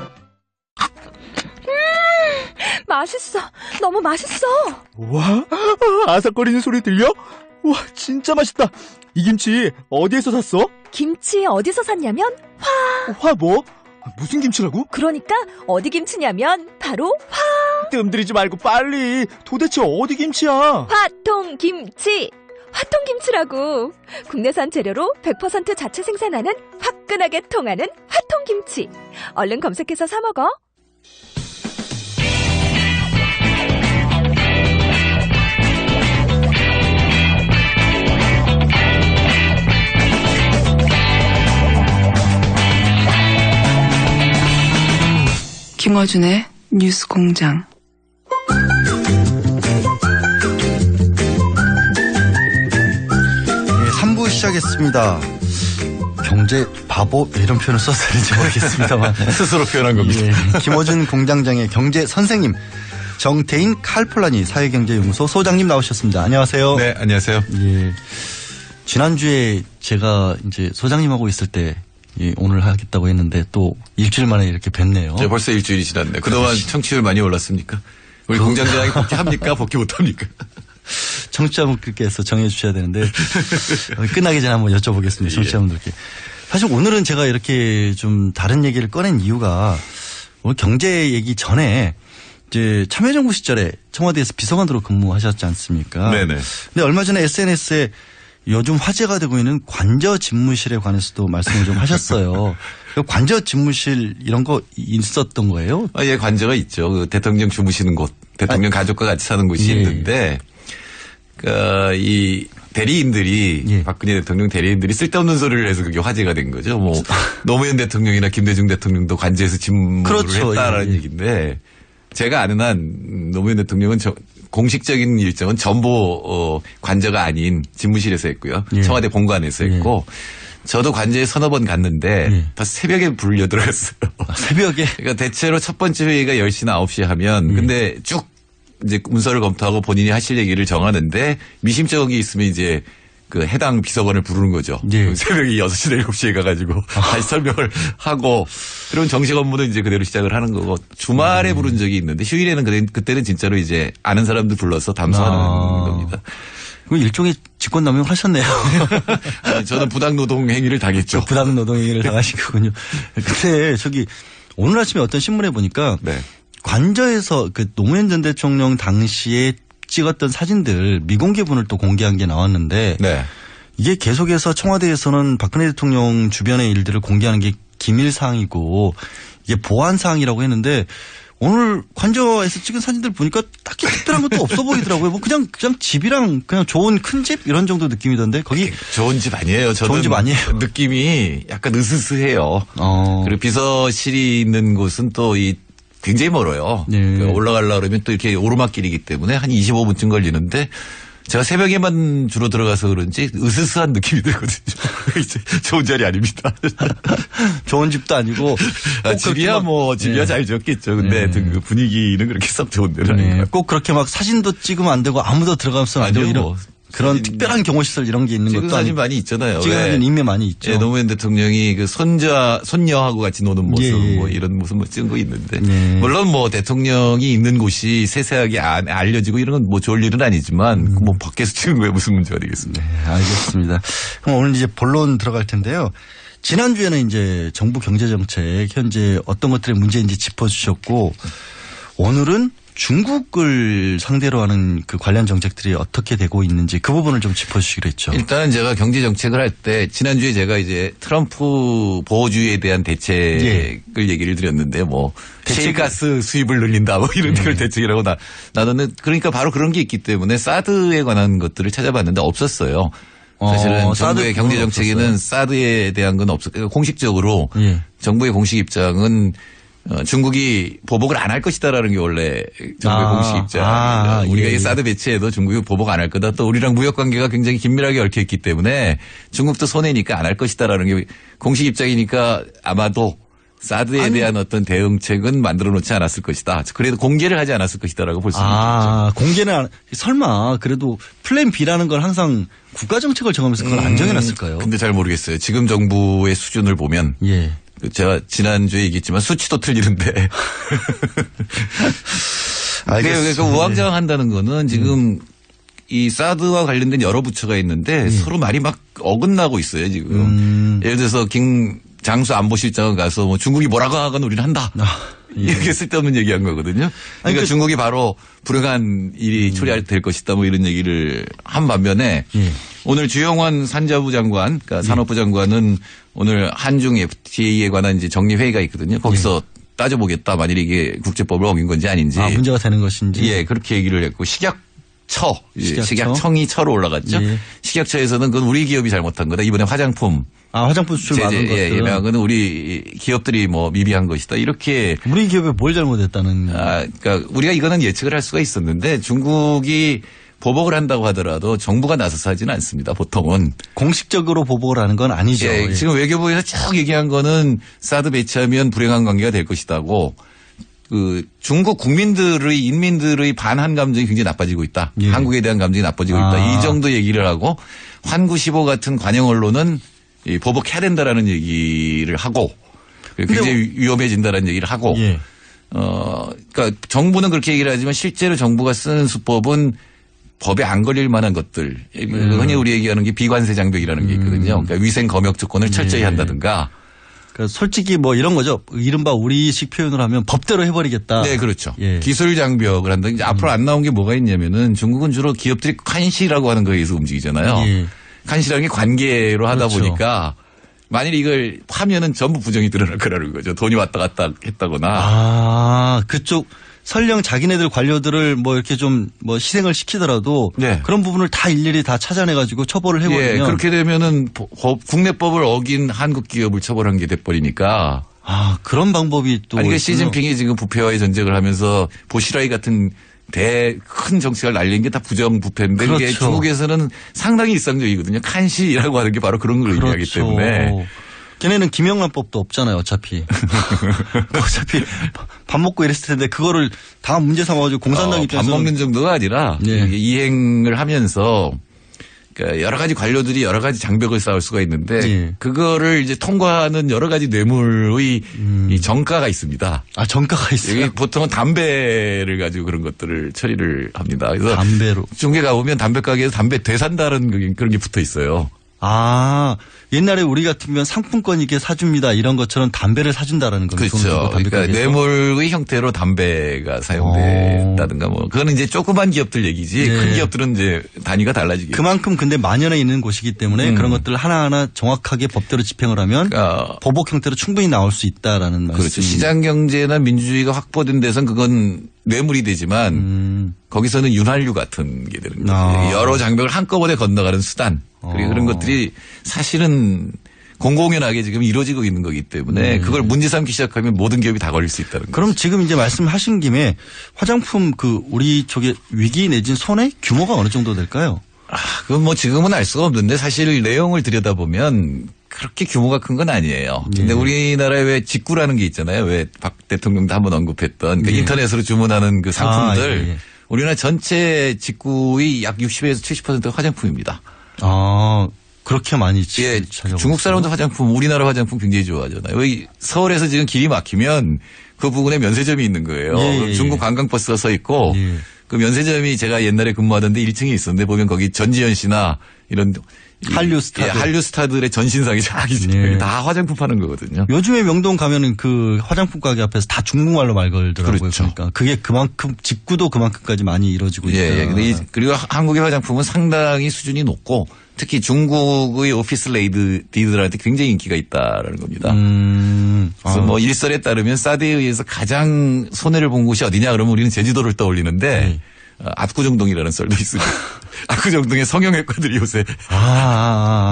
맛있어. 너무 맛있어. 와, 아삭거리는 소리 들려? 와, 진짜 맛있다. 이 김치 어디에서 샀어? 김치 어디서 샀냐면 화 뭐? 무슨 김치라고? 그러니까 어디 김치냐면 바로 뜸들이지 말고 빨리. 도대체 어디 김치야? 화통김치. 화통김치라고. 국내산 재료로 100% 자체 생산하는 화끈하게 통하는 화통김치. 얼른 검색해서 사 먹어. 김어준의 뉴스공장. 네, 3부 시작했습니다. 경제 바보 이런 표현을 써서 되는지 모르겠습니다만 스스로 표현한 겁니다. 예, 김어준 공장장의 경제 선생님 정태인 칼폴라니 사회경제연구소 소장님 나오셨습니다. 안녕하세요. 네, 안녕하세요. 예, 지난주에 제가 이제 소장님하고 있을 때 오늘 하겠다고 했는데 또 일주일 만에 이렇게 뵀네요. 네, 벌써 일주일이 지났네. 그동안 청취율 많이 올랐습니까? 우리 공장장이 복귀합니까? 복귀 못합니까? 청취자분들께서 정해 주셔야 되는데 끝나기 전에 한번 여쭤보겠습니다. 청취자분들께. 사실 오늘은 제가 이렇게 좀 다른 얘기를 꺼낸 이유가 오늘 경제 얘기 전에 이제 참여정부 시절에 청와대에서 비서관으로 근무하셨지 않습니까? 네네. 근데 얼마 전에 SNS에 요즘 화제가 되고 있는 관저 집무실에 관해서도 말씀을 좀 하셨어요. 관저 집무실 이런 거 있었던 거예요? 아, 예, 관저가 있죠. 그 대통령 주무시는 곳, 대통령 가족과 같이 사는 곳이 있는데, 이 대리인들이 박근혜 대통령 대리인들이 쓸데없는 소리를 해서 그게 화제가 된 거죠. 뭐 노무현 대통령이나 김대중 대통령도 관저에서 집무를 했다라는 얘기인데, 제가 아는 한 노무현 대통령은 공식적인 일정은 전부 관저가 아닌 집무실에서 했고요. 청와대 본관에서 했고 저도 관저에 서너 번 갔는데 다 새벽에 불려 들어갔어요. 새벽에? 그러니까 대체로 첫 번째 회의가 10시나 9시에 하면 근데 쭉 이제 문서를 검토하고 본인이 하실 얘기를 정하는데 미심쩍은 게 있으면 이제 그 해당 비서관을 부르는 거죠. 새벽에 6시나 7시에 가가지고 다시 설명을 하고 그러면 정식 업무는 이제 그대로 시작을 하는 거고 주말에 부른 적이 있는데 휴일에는 그때는 진짜로 이제 아는 사람들 불러서 담소하는 겁니다. 그럼 일종의 직권남용 하셨네요. 저는 부당노동 행위를 당했죠. 부당노동 행위를 당하신 거군요. 근데 저기 오늘 아침에 어떤 신문에 보니까 관저에서 그 노무현 전 대통령 당시에 찍었던 사진들 미공개분을 또 공개한 게 나왔는데 이게 계속해서 청와대에서는 박근혜 대통령 주변의 일들을 공개하는 게 기밀사항이고 이게 보안사항이라고 했는데 오늘 관저에서 찍은 사진들 보니까 딱히 특별한 것도 없어 보이더라고요. 뭐 그냥 집이랑 그냥 좋은 큰 집 이런 정도 느낌이던데 거기 좋은 집 아니에요. 저는 좋은 집 아니에요. 느낌이 약간 으스스해요. 그리고 비서실이 있는 곳은 또 굉장히 멀어요. 네. 올라가려고 그러면 또 이렇게 오르막길이기 때문에 한 25분쯤 걸리는데 제가 새벽에만 주로 들어가서 그런지 으스스한 느낌이 들거든요. 좋은 자리 아닙니다. 좋은 집도 아니고. 집이야 집이야 잘 지었겠죠. 근데 그 분위기는 그렇게 썩 좋은 데는 아닌 것 꼭 그렇게 막 사진도 찍으면 안 되고 아무도 들어가면 안 되고 이런 그런 특별한 경호시설 이런 게 있는 것도 사진 많이 있잖아요. 찍은 사진 인매 많이 있죠. 예, 노무현 대통령이 그 손녀하고 같이 노는 모습 뭐 이런 모습 찍은 거 있는데 물론 뭐 대통령이 있는 곳이 세세하게 알려지고 이런 건 뭐 좋을 일은 아니지만 뭐 밖에서 찍은 거에 무슨 문제가 되겠습니까? 네, 알겠습니다. 그럼 오늘 이제 본론 들어갈 텐데요. 지난주에는 이제 정부 경제정책 현재 어떤 것들의 문제인지 짚어주셨고 오늘은 중국을 상대로 하는 그 관련 정책들이 어떻게 되고 있는지 그 부분을 좀 짚어주시기로 했죠. 일단은 제가 경제 정책을 할 때 지난주에 제가 이제 트럼프 보호주의에 대한 대책을 얘기를 드렸는데 뭐 셰일가스 수입을 늘린다 뭐 이런 걸 대책이라고 나는 그러니까 바로 그런 게 있기 때문에 사드에 관한 것들을 찾아봤는데 없었어요. 사실은 정부의 경제 정책에는 사드에 대한 건 없었고 공식적으로 정부의 공식 입장은 중국이 보복을 안 할 것이다라는 게 원래 정부의 공식 입장입니다. 우리가 이 사드 배치에도 중국이 보복 안 할 거다. 또 우리랑 무역 관계가 굉장히 긴밀하게 얽혀 있기 때문에 중국도 손해니까 안 할 것이다라는 게 공식 입장이니까 아마도 사드에 대한 어떤 대응책은 만들어 놓지 않았을 것이다. 그래도 공개를 하지 않았을 것이다라고 볼 수 있죠. 공개는 설마 그래도 플랜 B라는 걸 항상 국가 정책을 정하면서 그걸 안 정해놨을까요? 근데 잘 모르겠어요. 지금 정부의 수준을 보면 제가 지난주에 얘기했지만 수치도 틀리는데. 그러니까 우왕좌왕한다는 거는 지금 이 사드와 관련된 여러 부처가 있는데 서로 말이 막 어긋나고 있어요 지금. 예를 들어서 장수 안보실장은 가서 뭐 중국이 뭐라고 하건 우리는 한다. 이렇게 쓸데없는 얘기한 거거든요. 그러니까 중국이 바로 불행한 일이 초래될 것이다 뭐 이런 얘기를 한 반면에 오늘 주영환 산자부 장관, 그러니까 산업부 장관은 오늘 한중 FTA에 관한 이제 정리회의가 있거든요. 거기서 따져보겠다. 만일 이게 국제법을 어긴 건지 아닌지. 문제가 되는 것인지. 예, 그렇게 얘기를 했고 식약청이 처로 올라갔죠. 식약처에서는 그건 우리 기업이 잘못한 거다. 이번에 화장품. 화장품 수출 막은 것들. 예매한 거는 우리 기업들이 뭐 미비한 것이다. 이렇게. 우리 기업이 뭘 잘못했다는. 그러니까 우리가 이거는 예측을 할 수가 있었는데 중국이 보복을 한다고 하더라도 정부가 나서서 하지는 않습니다. 보통은. 공식적으로 보복을 하는 건 아니죠. 지금 외교부에서 쭉 얘기한 거는 사드 배치하면 불행한 관계가 될 것이다고. 중국 국민들의 인민들의 반한 감정이 굉장히 나빠지고 있다. 한국에 대한 감정이 나빠지고 있다. 이 정도 얘기를 하고 환구15 같은 관영 언론은 보복해야 된다라는 얘기를 하고 굉장히 위험해진다라는 얘기를 하고 그러니까 정부는 그렇게 얘기를 하지만 실제로 정부가 쓰는 수법은 법에 안 걸릴 만한 것들. 흔히 우리 얘기하는 게 비관세 장벽이라는 게 있거든요. 그러니까 위생 검역 조건을 철저히 한다든가. 그러니까 솔직히 뭐 이런 거죠. 이른바 우리식 표현을 하면 법대로 해버리겠다. 네, 그렇죠. 기술 장벽을 한다. 이제 앞으로 안 나온 게 뭐가 있냐면은 중국은 주로 기업들이 관시라고 하는 거에 의해서 움직이잖아요. 관시라는 게 관계로 하다 보니까 만일 이걸 하면은 전부 부정이 드러날 거라는 거죠. 돈이 왔다 갔다 했다거나. 그쪽 설령 자기네들 관료들을 뭐 이렇게 좀 뭐 희생을 시키더라도 그런 부분을 다 일일이 다 찾아내가지고 처벌을 해버리면. 그렇게 되면은 국내법을 어긴 한국 기업을 처벌한 게 돼버리니까. 그런 방법이 또. 그러니까 시진핑이 지금 부패와의 전쟁을 하면서 보시라이 같은 큰 정책을 날린 게 다 부정부패인데 이게 중국에서는 상당히 일상적이거든요. 칸시라고 하는 게 바로 그런 걸 의미하기 때문에. 걔네는 김영란법도 없잖아요, 어차피. 어차피 밥 먹고 이랬을 텐데 그거를 다 문제 삼아가지고 공산당 입장에서. 밥 먹는 정도가 아니라 이행을 하면서 그러니까 여러 가지 관료들이 여러 가지 장벽을 쌓을 수가 있는데 그거를 이제 통과하는 여러 가지 뇌물의 이 정가가 있습니다. 정가가 있어요? 여기 보통은 담배를 가지고 그런 것들을 처리를 합니다. 그래서 담배로. 중국에 가보면 담배 가게에서 담배 되산다는 그런 게 붙어 있어요. 아, 옛날에 우리 같으면 상품권 이렇게 사줍니다. 이런 것처럼 담배를 사준다라는 거죠. 그렇죠. 그러니까 뇌물의 형태로 담배가 사용됐다든가 뭐. 그거는 이제 조그만 기업들 얘기지. 큰 기업들은 이제 단위가 달라지겠죠. 그만큼 근데 만연해 있는 곳이기 때문에 그런 것들을 하나하나 정확하게 법대로 집행을 하면 보복 형태로 충분히 나올 수 있다라는 말씀. 그렇죠. 시장 경제나 민주주의가 확보된 데선 그건 뇌물이 되지만 거기서는 윤활유 같은 게 되는 거죠. 여러 장벽을 한꺼번에 건너가는 수단. 그리고 그런 것들이 사실은 공공연하게 지금 이루어지고 있는 거기 때문에 그걸 문제 삼기 시작하면 모든 기업이 다 걸릴 수 있다는 거죠. 그럼 지금 이제 말씀하신 김에 화장품 우리 쪽에 위기 내진 손해 규모가 어느 정도 될까요? 그건 뭐 지금은 알 수가 없는데 사실 내용을 들여다보면 그렇게 규모가 큰 건 아니에요. 근데 우리나라에 왜 직구라는 게 있잖아요. 왜 박 대통령도 한번 언급했던 그 인터넷으로 주문하는 그 상품들. 우리나라 전체 직구의 약 60에서 70%가 화장품입니다. 그렇게 많이 중국 사람도 화장품, 우리나라 화장품 굉장히 좋아하잖아요. 여기 서울에서 지금 길이 막히면 그 부근에 면세점이 있는 거예요. 중국 관광버스가 서 있고 그 면세점이 제가 옛날에 근무하던데 1층에 있었는데 보면 거기 전지현 씨나 이런 한류 스타들의 전신상이 저기 다 화장품 파는 거거든요. 요즘에 명동 가면은 그 화장품 가게 앞에서 다 중국말로 말 걸더라고요. 그렇죠. 그러니까 그게 그만큼 직구도 그만큼까지 많이 이루어지고 있다. 그리고 한국의 화장품은 상당히 수준이 높고 특히 중국의 오피스 레이디들한테 굉장히 인기가 있다라는 겁니다. 그래서 뭐 일설에 따르면 사드에 의해서 가장 손해를 본 곳이 어디냐 그러면 우리는 제주도를 떠올리는데 압구정동이라는 썰도 있습니다. 압구정동에 성형외과들이 요새.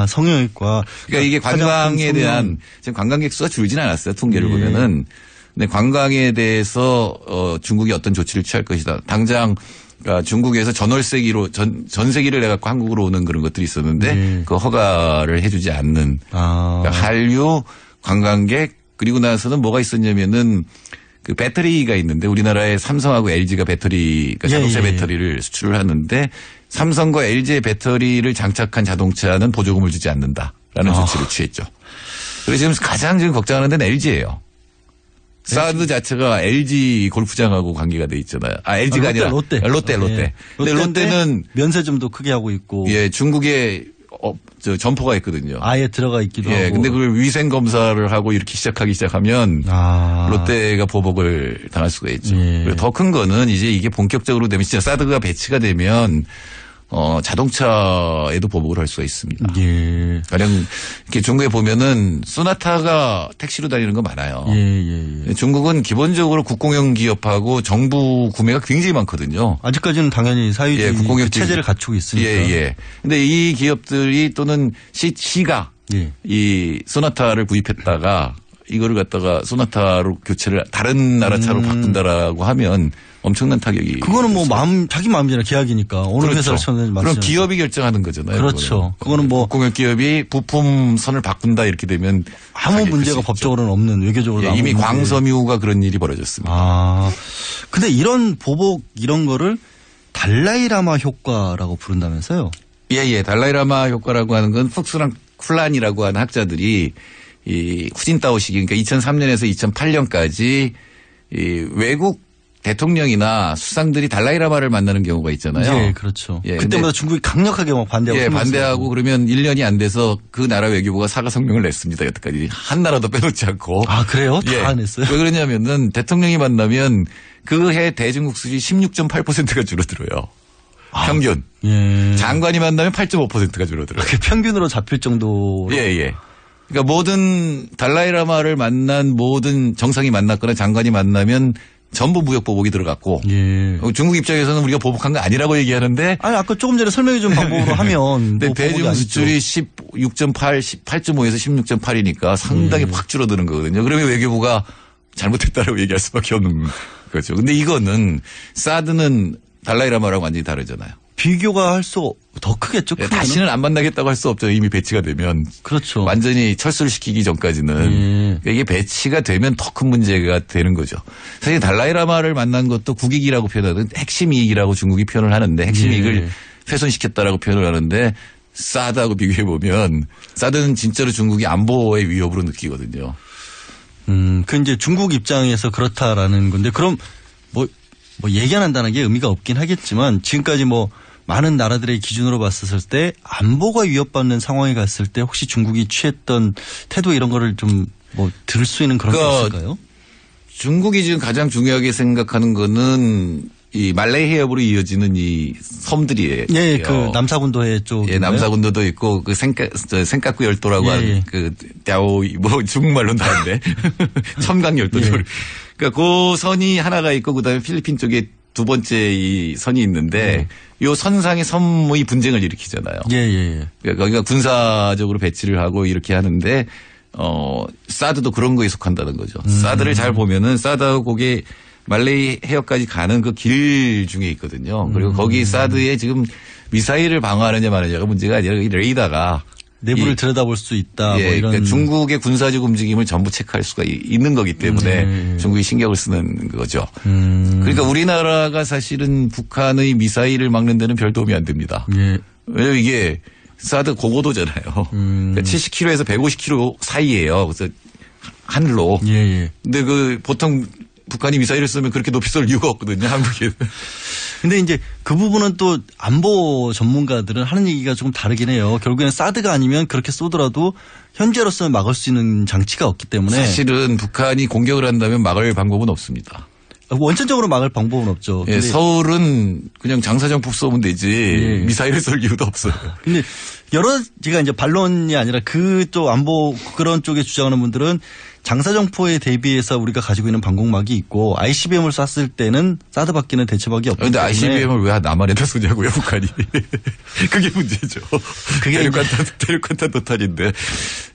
성형외과. 그러니까 이게 관광에 대한 지금 관광객 수가 줄진 않았어요. 통계를 보면은. 근데 관광에 대해서 중국이 어떤 조치를 취할 것이다. 당장 그러니까 중국에서 전월세기로 전세기를 내갖고 한국으로 오는 그런 것들이 있었는데 그 허가를 해주지 않는 그러니까 한류 관광객 그리고 나서는 뭐가 있었냐면은 그 배터리가 있는데 우리나라에 삼성하고 LG가 배터리가 자동차 배터리를 수출을 하는데 삼성과 LG의 배터리를 장착한 자동차는 보조금을 주지 않는다라는 조치를 취했죠. 그래서 지금 가장 지금 걱정하는 데는 LG예요. 사드 자체가 LG 골프장하고 관계가 돼 있잖아요. LG가 아니라 롯데. 근데 롯데는 면세점도 크게 하고 있고. 중국에 점포가 있거든요. 아예 들어가 있기도 하고. 근데 그걸 위생 검사를 하고 이렇게 시작하면 롯데가 보복을 당할 수가 있죠. 그리고 더 큰 거는 이제 이게 본격적으로 되면 진짜 사드가 배치가 되면 자동차에도 보복을 할 수가 있습니다. 가령 이렇게 중국에 보면은 소나타가 택시로 다니는 거 많아요. 중국은 기본적으로 국공영 기업하고 정부 구매가 굉장히 많거든요. 아직까지는 당연히 사회주의 국공영 체제를 갖추고 있으니까. 근데 이 기업들이 또는 시가 이 소나타를 구입했다가 이거를 갖다가 소나타로 교체를 다른 나라 차로 바꾼다라고 하면 엄청난 타격이. 그거는 뭐 자기 마음이나 계약이니까 어느 회사를 선을 맞죠. 그럼 기업이 결정하는 거잖아요. 그렇죠. 그거는 뭐 국공영 기업이 부품 선을 바꾼다 이렇게 되면 아무 문제가 법적으로는 없는 외교적으로 이미 광섬유가 그런 일이 벌어졌습니다. 근데 이런 보복 이런 거를 달라이라마 효과라고 부른다면서요? 달라이라마 효과라고 하는 건 푹스랑 쿨란이라고 하는 학자들이 이 후진타오 시기 그러니까 2003년에서 2008년까지 이 외국 대통령이나 수상들이 달라이라마를 만나는 경우가 있잖아요. 그렇죠. 그때마다 중국이 강력하게 막 반대하고. 반대하고 그러면 1년이 안 돼서 그 나라 외교부가 사과 성명을 냈습니다. 여태까지 한 나라도 빼놓지 않고. 그래요? 다 안 했어요? 왜 그러냐면은 대통령이 만나면 그 해 대중국 수지 16.8%가 줄어들어요. 평균. 장관이 만나면 8.5%가 줄어들어요. 그게 평균으로 잡힐 정도로. 그러니까 모든 달라이라마를 만난 모든 정상이 만났거나 장관이 만나면 전부 무역 보복이 들어갔고 중국 입장에서는 우리가 보복한 거 아니라고 얘기하는데 아까 조금 전에 설명해 준 방법으로 하면 근데 대중 수출이 16.8, 18.5에서 16.8이니까 상당히 확 줄어드는 거거든요. 그러면 외교부가 잘못했다라고 얘기할 수밖에 없는 거죠. 근데 이거는 사드는 달라이라마랑 완전히 다르잖아요. 비교가 할 수 더 크겠죠. 다시는 안 만나겠다고 할 수 없죠. 이미 배치가 되면. 그렇죠. 완전히 철수를 시키기 전까지는. 이게 배치가 되면 더 큰 문제가 되는 거죠. 사실 달라이라마를 만난 것도 국익이라고 표현하는 핵심 이익이라고 중국이 표현을 하는데 핵심 이익을 훼손시켰다라고 표현을 하는데 사드하고 비교해 보면 사드는 진짜로 중국이 안보의 위협으로 느끼거든요. 그 이제 중국 입장에서 그렇다라는 건데 그럼 뭐 얘기 안 한다는 게 의미가 없긴 하겠지만 지금까지 많은 나라들의 기준으로 봤을 때 안보가 위협받는 상황에 갔을 때 혹시 중국이 취했던 태도 이런 거를 좀 뭐 들을 수 있는 그런 게 있을까요? 중국이 지금 가장 중요하게 생각하는 거는 이 말레이 해협으로 이어지는 이 섬들이에요. 예, 그 남사군도해 쪽. 예, 남사군도도 있고 그 생가쿠 열도라고 하는 그 띠아오 뭐 중국말로는 다른데 첨강 열도죠. 예. 그러니까 그 선이 하나가 있고 그다음에 필리핀 쪽에 두 번째 이 선이 있는데 요 선상의 섬의 분쟁을 일으키잖아요. 예. 그러니까 거기가 군사적으로 배치를 하고 이렇게 하는데 사드도 그런 거에 속한다는 거죠. 사드를 잘 보면은 사드하고 거기에 말레이 해협까지 가는 그 길 중에 있거든요. 그리고 거기 사드에 지금 미사일을 방어하느냐 마느냐가 문제가 아니라 이 레이더가 내부를 들여다볼 수 있다. 예, 뭐 이런. 그러니까 중국의 군사적 움직임을 전부 체크할 수가 있는 거기 때문에 중국이 신경을 쓰는 거죠. 그러니까 우리나라가 사실은 북한의 미사일을 막는 데는 별 도움이 안 됩니다. 예. 왜냐면 이게 사드 고고도잖아요. 그러니까 70km에서 150km 사이예요. 그래서 하늘로. 예. 근데 그 보통 북한이 미사일을 쏘면 그렇게 높이 쏠 이유가 없거든요, 한국에. 근데 이제 그 부분은 또 안보 전문가들은 하는 얘기가 조금 다르긴 해요. 결국에는 사드가 아니면 그렇게 쏘더라도 현재로서는 막을 수 있는 장치가 없기 때문에. 사실은 북한이 공격을 한다면 막을 방법은 없습니다. 원천적으로 막을 방법은 없죠. 예, 서울은 그냥 장사정폭 쏘면 되지 미사일을 쏠 이유도 없어요. 근데 제가 이제 반론이 아니라 그쪽 안보 그런 쪽에 주장하는 분들은 장사정포에 대비해서 우리가 가지고 있는 방공막이 있고 ICBM을 쐈을 때는 사드밖에는 대처막이 없기 그런데 때문에. ICBM을 왜 남한에다 쏘냐고요, 북한이. 그게 문제죠. 그게 대륙간탄 도탄인데.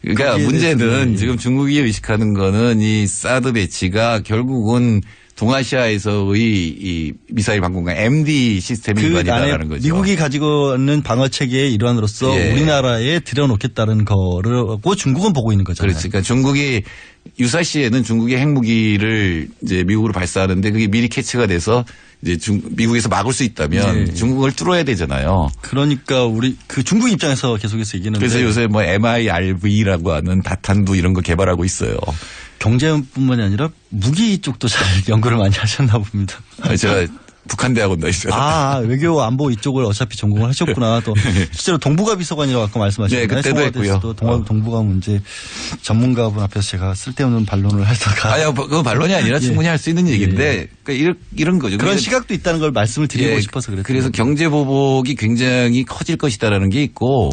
그러니까 문제는 지금 중국이 의식하는 거는 이 사드 배치가 결국은 동아시아에서의 이 미사일 방공망 MD 시스템이 일반이다라는 거죠. 미국이 가지고 있는 방어 체계의 일환으로서 우리나라에 들여놓겠다는 거라고 중국은 보고 있는 거잖아요. 그렇지. 그러니까 중국이 유사시에는 중국의 핵무기를 이제 미국으로 발사하는데 그게 미리 캐치가 돼서 이제 미국에서 막을 수 있다면 중국을 뚫어야 되잖아요. 그러니까 우리 그 중국 입장에서 계속해서 얘기하는데. 그래서 요새 뭐 MIRV라고 하는 다탄두 이런 거 개발하고 있어요. 경제뿐만이 아니라 무기 쪽도 잘 연구를 많이 하셨나 봅니다. 제가 북한 대학원 다니셨어요. 외교 안보 이쪽을 어차피 전공을 하셨구나. 또 실제로 동북아 비서관이라고 아까 말씀하셨잖아요. 네, 그때도 했고요. 동북아 문제 전문가분 앞에서 제가 쓸데없는 반론을 하다가. 아니요, 그건 반론이 아니라 충분히 할 수 있는 얘기인데 그러니까 이런 거죠. 그런 시각도 있다는 걸 말씀을 드리고 싶어서 그랬어요. 그래서 경제 보복이 굉장히 커질 것이다라는 게 있고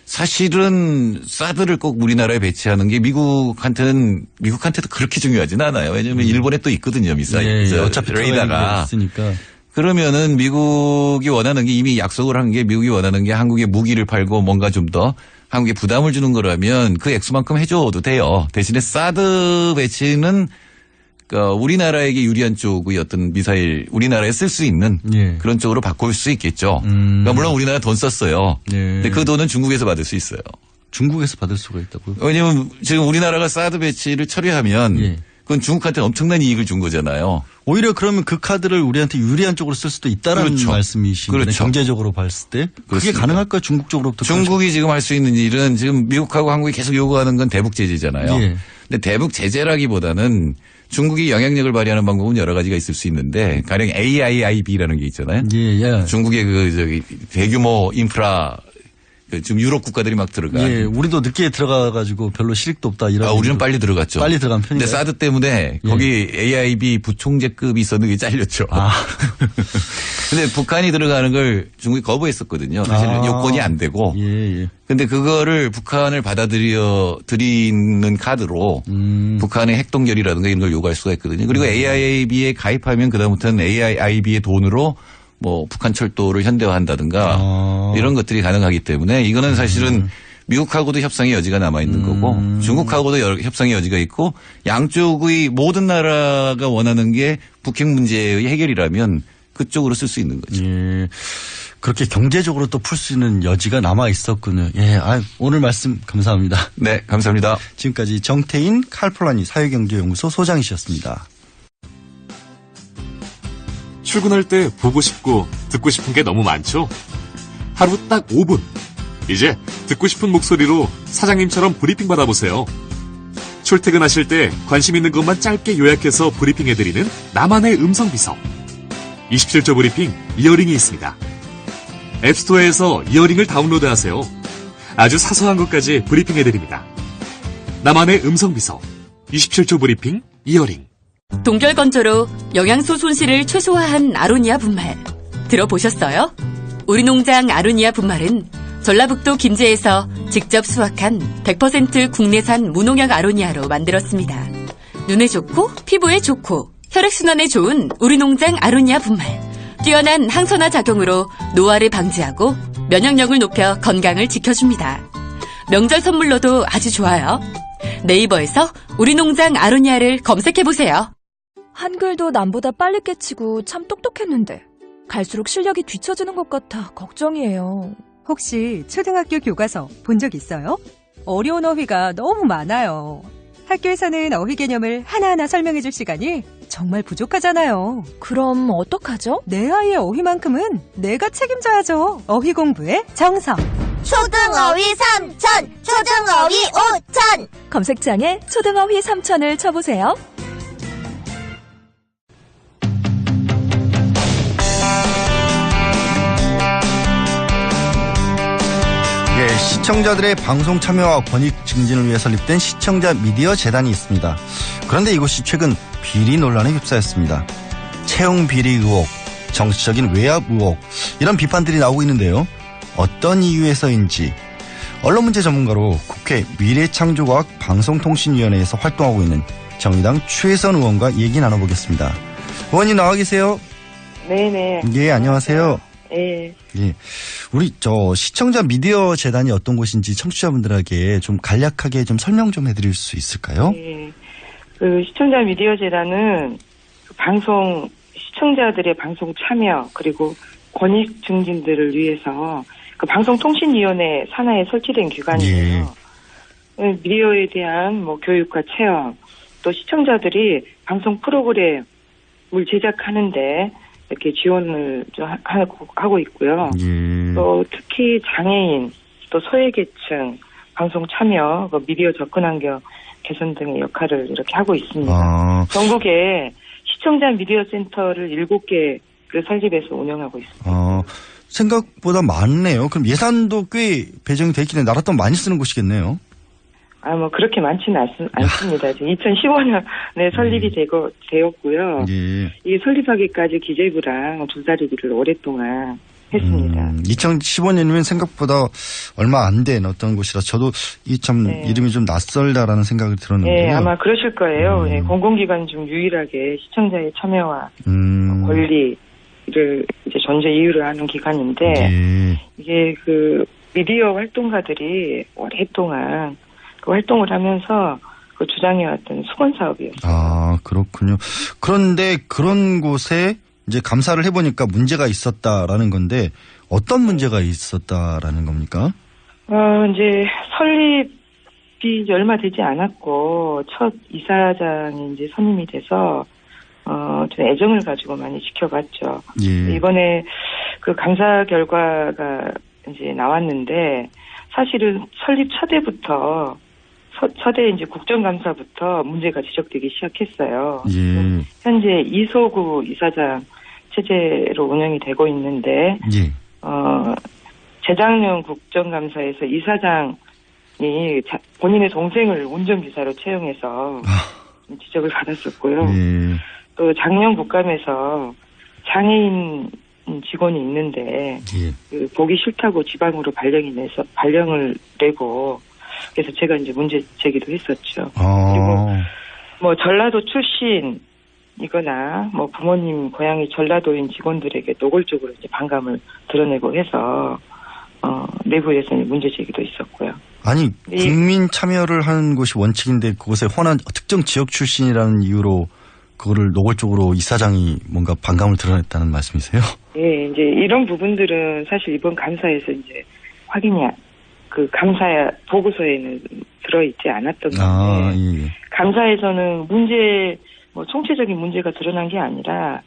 사실은 사드를 꼭 우리나라에 배치하는 게 미국한테도 그렇게 중요하진 않아요. 왜냐하면 일본에 또 있거든요, 미사일. 어차피 레이더가 있으니까. 그러면은 미국이 원하는 게 이미 약속을 한 게 미국이 원하는 게 한국에 무기를 팔고 뭔가 좀 더 한국에 부담을 주는 거라면 그 액수만큼 해줘도 돼요. 대신에 사드 배치는 그러니까 우리나라에게 유리한 쪽의 어떤 미사일 우리나라에 쓸 수 있는 그런 쪽으로 바꿀 수 있겠죠. 그러니까 물론 우리나라 돈 썼어요. 근데 그 돈은 중국에서 받을 수 있어요. 중국에서 받을 수가 있다고요? 왜냐하면 지금 우리나라가 사드 배치를 처리하면 그건 중국한테 엄청난 이익을 준 거잖아요. 오히려 그러면 그 카드를 우리한테 유리한 쪽으로 쓸 수도 있다는 말씀이신 거네요. 경제적으로 봤을 때. 그게 가능할까요? 중국 쪽으로부터. 중국이 지금 할 수 있는 일은 지금 미국하고 한국이 계속 요구하는 건 대북 제재잖아요. 근데 대북 제재라기보다는 중국이 영향력을 발휘하는 방법은 여러 가지가 있을 수 있는데 가령 AIIB라는 게 있잖아요. 중국의 대규모 인프라 지금 유럽 국가들이 막 들어간. 우리도 늦게 들어가가지고 별로 실익도 없다 이런. 우리는 빨리 들어갔죠. 빨리 들어간 편인데. 근데 사드 때문에 거기 AIB 부총재급이 있었는데 잘렸죠. 근데 북한이 들어가는 걸 중국이 거부했었거든요. 사실 요건이 안 되고. 근데 그거를 북한을 받아들이는 카드로 북한의 핵동결이라든가 이런 걸 요구할 수가 있거든요. 그리고 AIB에 가입하면 그다음부터는 AIB의 돈으로 뭐 북한 철도를 현대화한다든가 이런 것들이 가능하기 때문에 이거는 사실은 미국하고도 협상의 여지가 남아있는 거고 중국하고도 협상의 여지가 있고 양쪽의 모든 나라가 원하는 게 북핵 문제의 해결이라면 그쪽으로 쓸 수 있는 거죠. 그렇게 경제적으로 또 풀 수 있는 여지가 남아 있었군요. 오늘 말씀 감사합니다. 네, 감사합니다. 지금까지 정태인 칼폴라니 사회경제연구소 소장이셨습니다. 출근할 때 보고 싶고 듣고 싶은 게 너무 많죠? 하루 딱 5분. 이제 듣고 싶은 목소리로 사장님처럼 브리핑 받아보세요. 출퇴근하실 때 관심 있는 것만 짧게 요약해서 브리핑해드리는 나만의 음성비서. 27조 브리핑 이어링이 있습니다. 앱스토어에서 이어링을 다운로드하세요. 아주 사소한 것까지 브리핑해드립니다. 나만의 음성비서 27초 브리핑 이어링. 동결건조로 영양소 손실을 최소화한 아로니아 분말 들어보셨어요? 우리 농장 아로니아 분말은 전라북도 김제에서 직접 수확한 100% 국내산 무농약 아로니아로 만들었습니다. 눈에 좋고 피부에 좋고 혈액순환에 좋은 우리 농장 아로니아 분말. 뛰어난 항산화 작용으로 노화를 방지하고 면역력을 높여 건강을 지켜줍니다. 명절 선물로도 아주 좋아요. 네이버에서 우리 농장 아로니아를 검색해보세요. 한글도 남보다 빨리 깨치고 참 똑똑했는데 갈수록 실력이 뒤처지는 것 같아 걱정이에요. 혹시 초등학교 교과서 본 적 있어요? 어려운 어휘가 너무 많아요. 학교에서는 어휘 개념을 하나하나 설명해 줄 시간이 정말 부족하잖아요. 그럼 어떡하죠? 내 아이의 어휘만큼은 내가 책임져야죠. 어휘 공부의 정석. 초등어휘 3천, 초등어휘 5천. 검색창에 초등어휘 3천을 쳐보세요. 예, 시청자들의 방송 참여와 권익 증진을 위해 설립된 시청자 미디어 재단이 있습니다. 그런데 이곳이 최근 비리 논란에 휩싸였습니다. 채용 비리 의혹, 정치적인 외압 의혹, 이런 비판들이 나오고 있는데요. 어떤 이유에서인지 언론문제 전문가로 국회 미래창조과학 방송통신위원회에서 활동하고 있는 정의당 최선 의원과 얘기 나눠보겠습니다. 의원님 나와 계세요? 네네. 예, 안녕하세요. 예. 예. 우리 시청자 미디어 재단이 어떤 곳인지 청취자분들에게 좀 간략하게 좀 설명 좀 해드릴 수 있을까요? 예. 그 시청자 미디어 재단은 방송 시청자들의 방송 참여 그리고 권익 증진들을 위해서 그 방송통신위원회 산하에 설치된 기관이에요. 예. 미디어에 대한 교육과 체험, 또 시청자들이 방송 프로그램을 제작하는데 이렇게 지원을 하고 있고요. 또 특히 장애인, 또 소외계층 방송 참여, 미디어 접근 환경 개선 등의 역할을 이렇게 하고 있습니다. 전국에 시청자 미디어 센터를 7개를 설립해서 운영하고 있습니다. 생각보다 많네요. 그럼 예산도 꽤 배정이 돼 있긴 해. 나라 돈 많이 쓰는 곳이겠네요. 그렇게 많지는 않습니다. 2015년에 설립이 되었고요. 예. 이게 설립하기까지 기재부랑 줄다리기를 오랫동안 했습니다. 2015년이면 생각보다 얼마 안 된 어떤 곳이라 저도 이름이 좀 낯설다라는 생각이 들었는데요. 네, 아마 그러실 거예요. 네, 공공기관 중 유일하게 시청자의 참여와 권리를 이제 전제 이유를 하는 기관인데 이게 그 미디어 활동가들이 오랫동안 그 활동을 하면서 그 주장해왔던 수건 사업이었어요. 그렇군요. 그런데 그런 곳에 이제 감사를 해보니까 문제가 있었다라는 건데 어떤 문제가 있었다라는 겁니까? 이제 설립이 이제 얼마 되지 않았고 첫 이사장이 이제 선임이 돼서 좀 애정을 가지고 많이 지켜봤죠. 예. 이번에 그 감사 결과가 이제 나왔는데 사실은 설립 첫해부터 첫해 이제 국정감사부터 문제가 지적되기 시작했어요. 예. 현재 이소구 이사장 체제로 운영이 되고 있는데, 재작년 국정감사에서 이사장이 본인의 동생을 운전기사로 채용해서 지적을 받았었고요. 또 작년 국감에서 장애인 직원이 있는데, 그 보기 싫다고 지방으로 발령을 내고, 그래서 제가 이제 문제 제기도 했었죠. 그리고 전라도 출신이거나 부모님 고향이 전라도인 직원들에게 노골적으로 이제 반감을 드러내고 해서 내부에서 문제 제기도 있었고요. 아니 국민 참여를 하는 곳이 원칙인데 그곳에 호남 특정 지역 출신이라는 이유로 그거를 노골적으로 이사장이 뭔가 반감을 드러냈다는 말씀이세요? 예, 이제 이런 부분들은 사실 이번 감사에서 이제 확인이 그 감사 보고서에는 들어있지 않았던 건데 예. 감사에서는 총체적인 문제가 드러난 게 아니라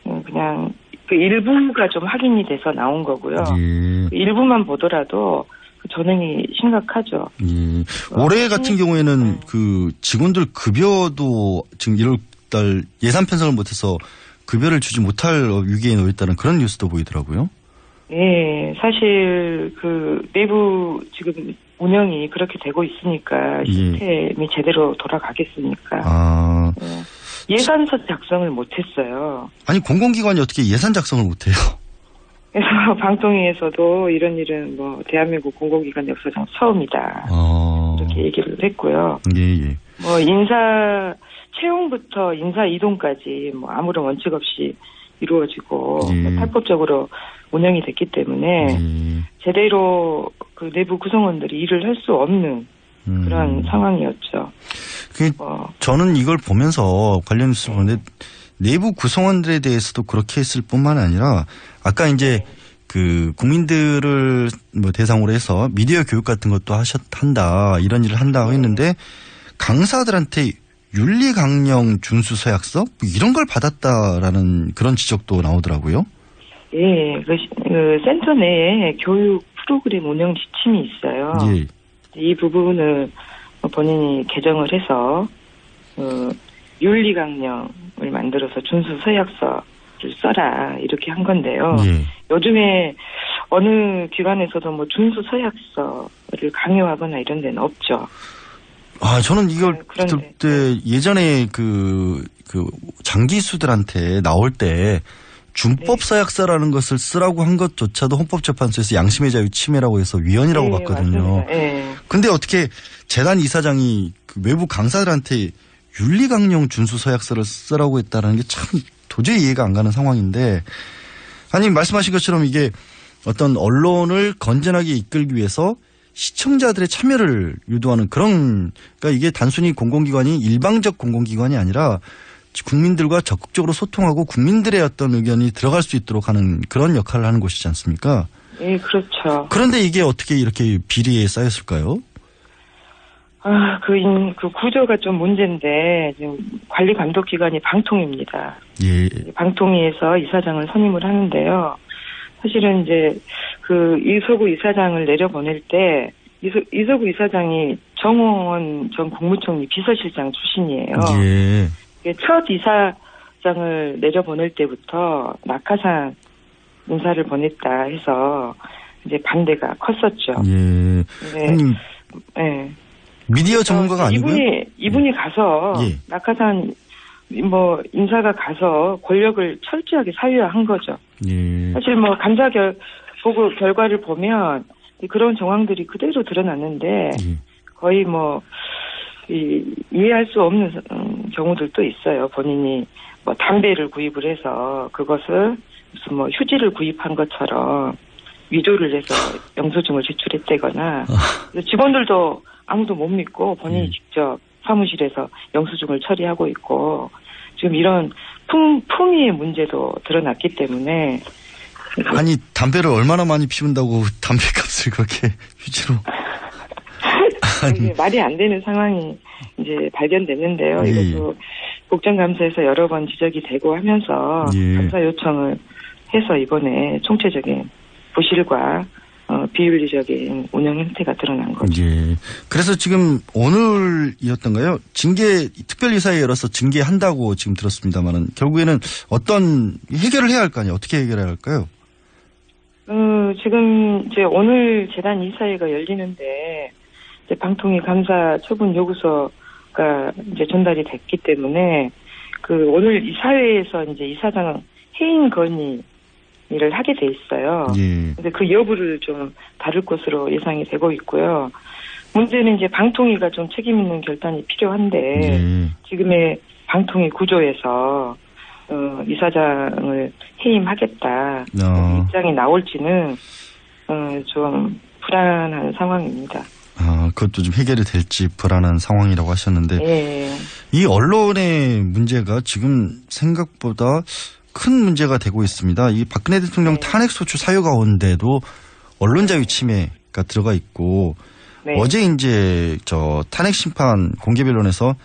그냥 그 일부가 좀 확인이 돼서 나온 거고요. 그 일부만 보더라도 그 전형이 심각하죠. 올해 같은 경우에는 그 직원들 급여도 지금 1월달 예산 편성을 못해서 급여를 주지 못할 위기에 놓였다는 그런 뉴스도 보이더라고요. 예, 사실 그 내부 지금 운영이 그렇게 되고 있으니까 시스템이 제대로 돌아가겠습니까? 예산서 작성을 못했어요. 아니 공공기관이 어떻게 예산 작성을 못해요? 그래서 방통위에서도 이런 일은 뭐 대한민국 공공기관 역사상 처음이다. 이렇게 얘기를 했고요. 예. 뭐 인사 채용부터 인사 이동까지 뭐 아무런 원칙 없이 이루어지고 탈법적으로 운영이 됐기 때문에 제대로 그 내부 구성원들이 일을 할 수 없는 그런 상황이었죠. 저는 이걸 보면서 관련 뉴스를 보는데 내부 구성원들에 대해서도 그렇게 했을 뿐만 아니라 아까 이제 그 국민들을 뭐 대상으로 해서 미디어 교육 같은 것도 한다 이런 일을 한다고 했는데 강사들한테 윤리강령 준수 서약서 뭐 이런 걸 받았다라는 그런 지적도 나오더라고요. 예, 그 센터 내에 교육 프로그램 운영 지침이 있어요. 예. 이 부분을 본인이 개정을 해서 윤리강령을 만들어서 준수 서약서를 써라 이렇게 한 건데요. 예. 요즘에 어느 기관에서도 뭐 준수 서약서를 강요하거나 이런 데는 없죠. 저는 이걸 들을 때 예전에 그 장기수들한테 나올 때 준법 서약서라는 것을 쓰라고 한 것조차도 헌법재판소에서 양심의 자유 침해라고 해서 위헌이라고 봤거든요. 근데 어떻게 재단 이사장이 그 외부 강사들한테 윤리강령 준수 서약서를 쓰라고 했다는 게 참 도저히 이해가 안 가는 상황인데, 아니 말씀하신 것처럼 이게 어떤 언론을 건전하게 이끌기 위해서 시청자들의 참여를 유도하는 그런, 그러니까 이게 단순히 공공기관이 일방적 공공기관이 아니라 국민들과 적극적으로 소통하고 국민들의 어떤 의견이 들어갈 수 있도록 하는 그런 역할을 하는 곳이지 않습니까? 예, 그렇죠. 그런데 이게 어떻게 이렇게 비리에 쌓였을까요? 그 구조가 좀 문제인데, 지금 관리 감독 기관이 방통위입니다. 예. 방통위에서 이사장을 선임을 하는데요. 사실은 이제 그 이서구 이사장을 내려보낼 때 이서구 이사장이 정홍원 전 국무총리 비서실장 출신이에요. 예. 첫 이사장을 내려보낼 때부터 낙하산 인사를 보냈다 해서 이제 반대가 컸었죠. 예. 아니, 네. 미디어 전문가가 아니고요? 이분이 가서 낙하산 뭐 인사가 가서 권력을 철저하게 사유화한 거죠. 예. 사실 뭐 감사 보고 결과를 보면 그런 정황들이 그대로 드러났는데 거의 뭐 이해할 수 없는 경우들도 있어요. 본인이 뭐 담배를 구입을 해서 그것을 무슨 뭐 휴지를 구입한 것처럼 위조를 해서 영수증을 제출했다거나 직원들도 아무도 못 믿고 본인이 직접 사무실에서 영수증을 처리하고 있고 지금 이런 품위의 문제도 드러났기 때문에 아니 담배를 얼마나 많이 피운다고 담배값을 그렇게 휴지로 아니 말이 안 되는 상황이 이제 발견됐는데요. 이것도 국정감사에서 여러 번 지적이 되고 하면서 감사 요청을 해서 이번에 총체적인 부실과 비윤리적인 운영 형태가 드러난 거죠. 예. 그래서 지금 오늘이었던가요? 특별이사회 열어서 징계한다고 지금 들었습니다만은 결국에는 어떤 해결을 해야 할 거 아니에요? 어떻게 해결해야 할까요? 지금 이제 오늘 재단 이사회가 열리는데 이제 방통위 감사 처분 요구서가 이제 전달이 됐기 때문에 그 오늘 이사회에서 이제 이사장 해임 건의를 하게 돼 있어요. 근데 그 여부를 좀 다룰 것으로 예상이 되고 있고요. 문제는 이제 방통위가 좀 책임 있는 결단이 필요한데 지금의 방통위 구조에서 이사장을 해임하겠다 입장이 나올지는 좀 불안한 상황입니다. 그것도 좀 해결이 될지 불안한 상황이라고 하셨는데 이 언론의 문제가 지금 생각보다 큰 문제가 되고 있습니다. 이 박근혜 대통령 탄핵소추 사유 가운데도 언론자유 침해가 들어가 있고 어제 이제 탄핵심판 공개변론에서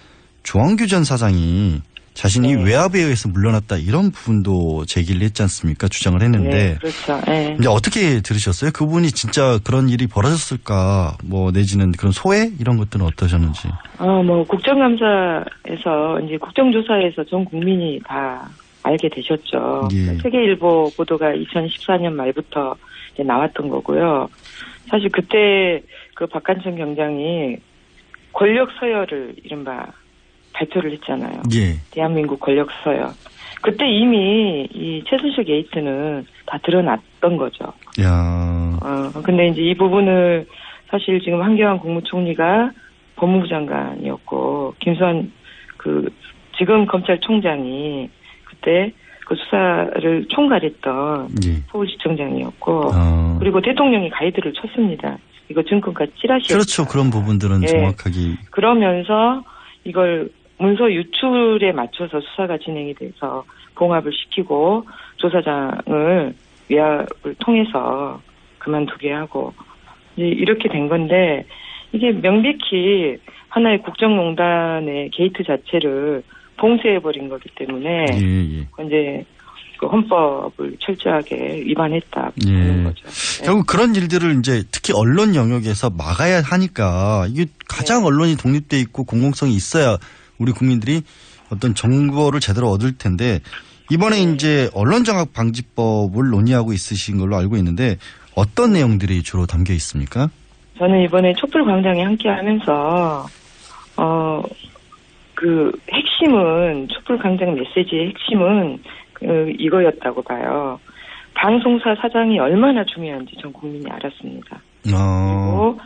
조항규 전 사장이 자신이 외압에 의해서 물러났다 이런 부분도 제기를 했지 않습니까? 주장을 했는데 그렇죠. 이제 어떻게 들으셨어요? 그분이 진짜 그런 일이 벌어졌을까? 뭐 내지는 그런 소외 이런 것들은 어떠셨는지? 뭐 국정감사에서 이제 국정조사에서 전 국민이 다 알게 되셨죠. 예. 세계일보 보도가 2014년 말부터 이제 나왔던 거고요. 사실 그때 그 박한천 경장이 권력 서열을 이른바 발표를 했잖아요. 예. 대한민국 권력 서열. 그때 이미 이 최순실 게이트는 다 드러났던 거죠. 야. 근데 이제 이 부분을 사실 지금 한교안 국무총리가 법무부 장관이었고 김수환 그 지금 검찰총장이 그때 그 수사를 총괄했던 예. 서울시청장이었고 그리고 대통령이 가이드를 쳤습니다. 이거 증권가 찌라시. 그렇죠. 그런 부분들은 예. 정확하게. 그러면서 이걸 문서 유출에 맞춰서 수사가 진행이 돼서 봉합을 시키고 조사장을 외압을 통해서 그만두게 하고 이제 이렇게 된 건데 이게 명백히 하나의 국정농단의 게이트 자체를 봉쇄해버린 거기 때문에 이제 그 헌법을 철저하게 위반했다 하는 거죠. 결국 그런 일들을 이제 특히 언론 영역에서 막아야 하니까 이게 가장 언론이 독립돼 있고 공공성이 있어야 우리 국민들이 어떤 정보를 제대로 얻을 텐데 이번에 이제 언론장악방지법을 논의하고 있으신 걸로 알고 있는데 어떤 내용들이 주로 담겨 있습니까? 저는 이번에 촛불광장에 함께하면서 그 핵심은 촛불광장 메시지의 핵심은 이거였다고 봐요. 방송사 사장이 얼마나 중요한지 전 국민이 알았습니다. 그리고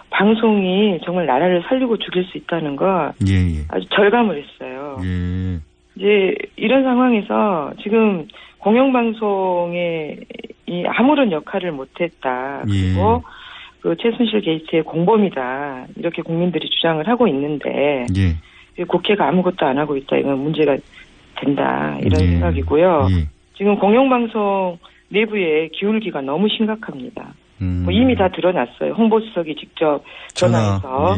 방송이 정말 나라를 살리고 죽일 수 있다는 거 아주 절감을 했어요. 이제 이런 상황에서 지금 공영방송에 이 아무런 역할을 못했다. 그리고 그 최순실 게이트의 공범이다. 이렇게 국민들이 주장을 하고 있는데 국회가 아무것도 안 하고 있다. 이건 문제가 된다. 이런 생각이고요. 지금 공영방송 내부의 기울기가 너무 심각합니다. 뭐 이미 다 드러났어요. 홍보수석이 직접 전화해서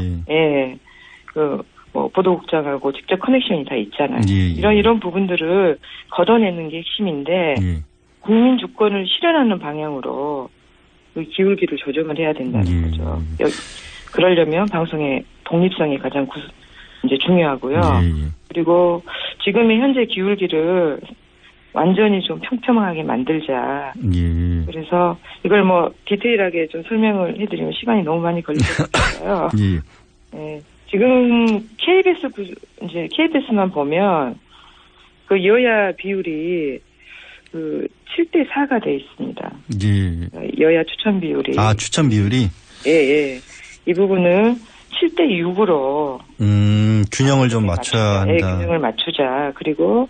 뭐 보도국장하고 직접 커넥션이 다 있잖아요. 이런 부분들을 걷어내는 게 핵심인데 국민 주권을 실현하는 방향으로 그 기울기를 조정을 해야 된다는 거죠. 그러려면 방송의 독립성이 가장 이제 중요하고요. 그리고 지금의 현재 기울기를 완전히 좀 평평하게 만들자. 그래서 이걸 뭐 디테일하게 좀 설명을 해드리면 시간이 너무 많이 걸릴 것 같아요. 지금 KBS만 보면 그 여야 비율이 그 7대4가 돼 있습니다. 여야 추천 비율이. 추천 비율이? 예. 이 부분은 7대6으로. 균형을 좀 맞춰야 한다. 균형을 맞추자. 그리고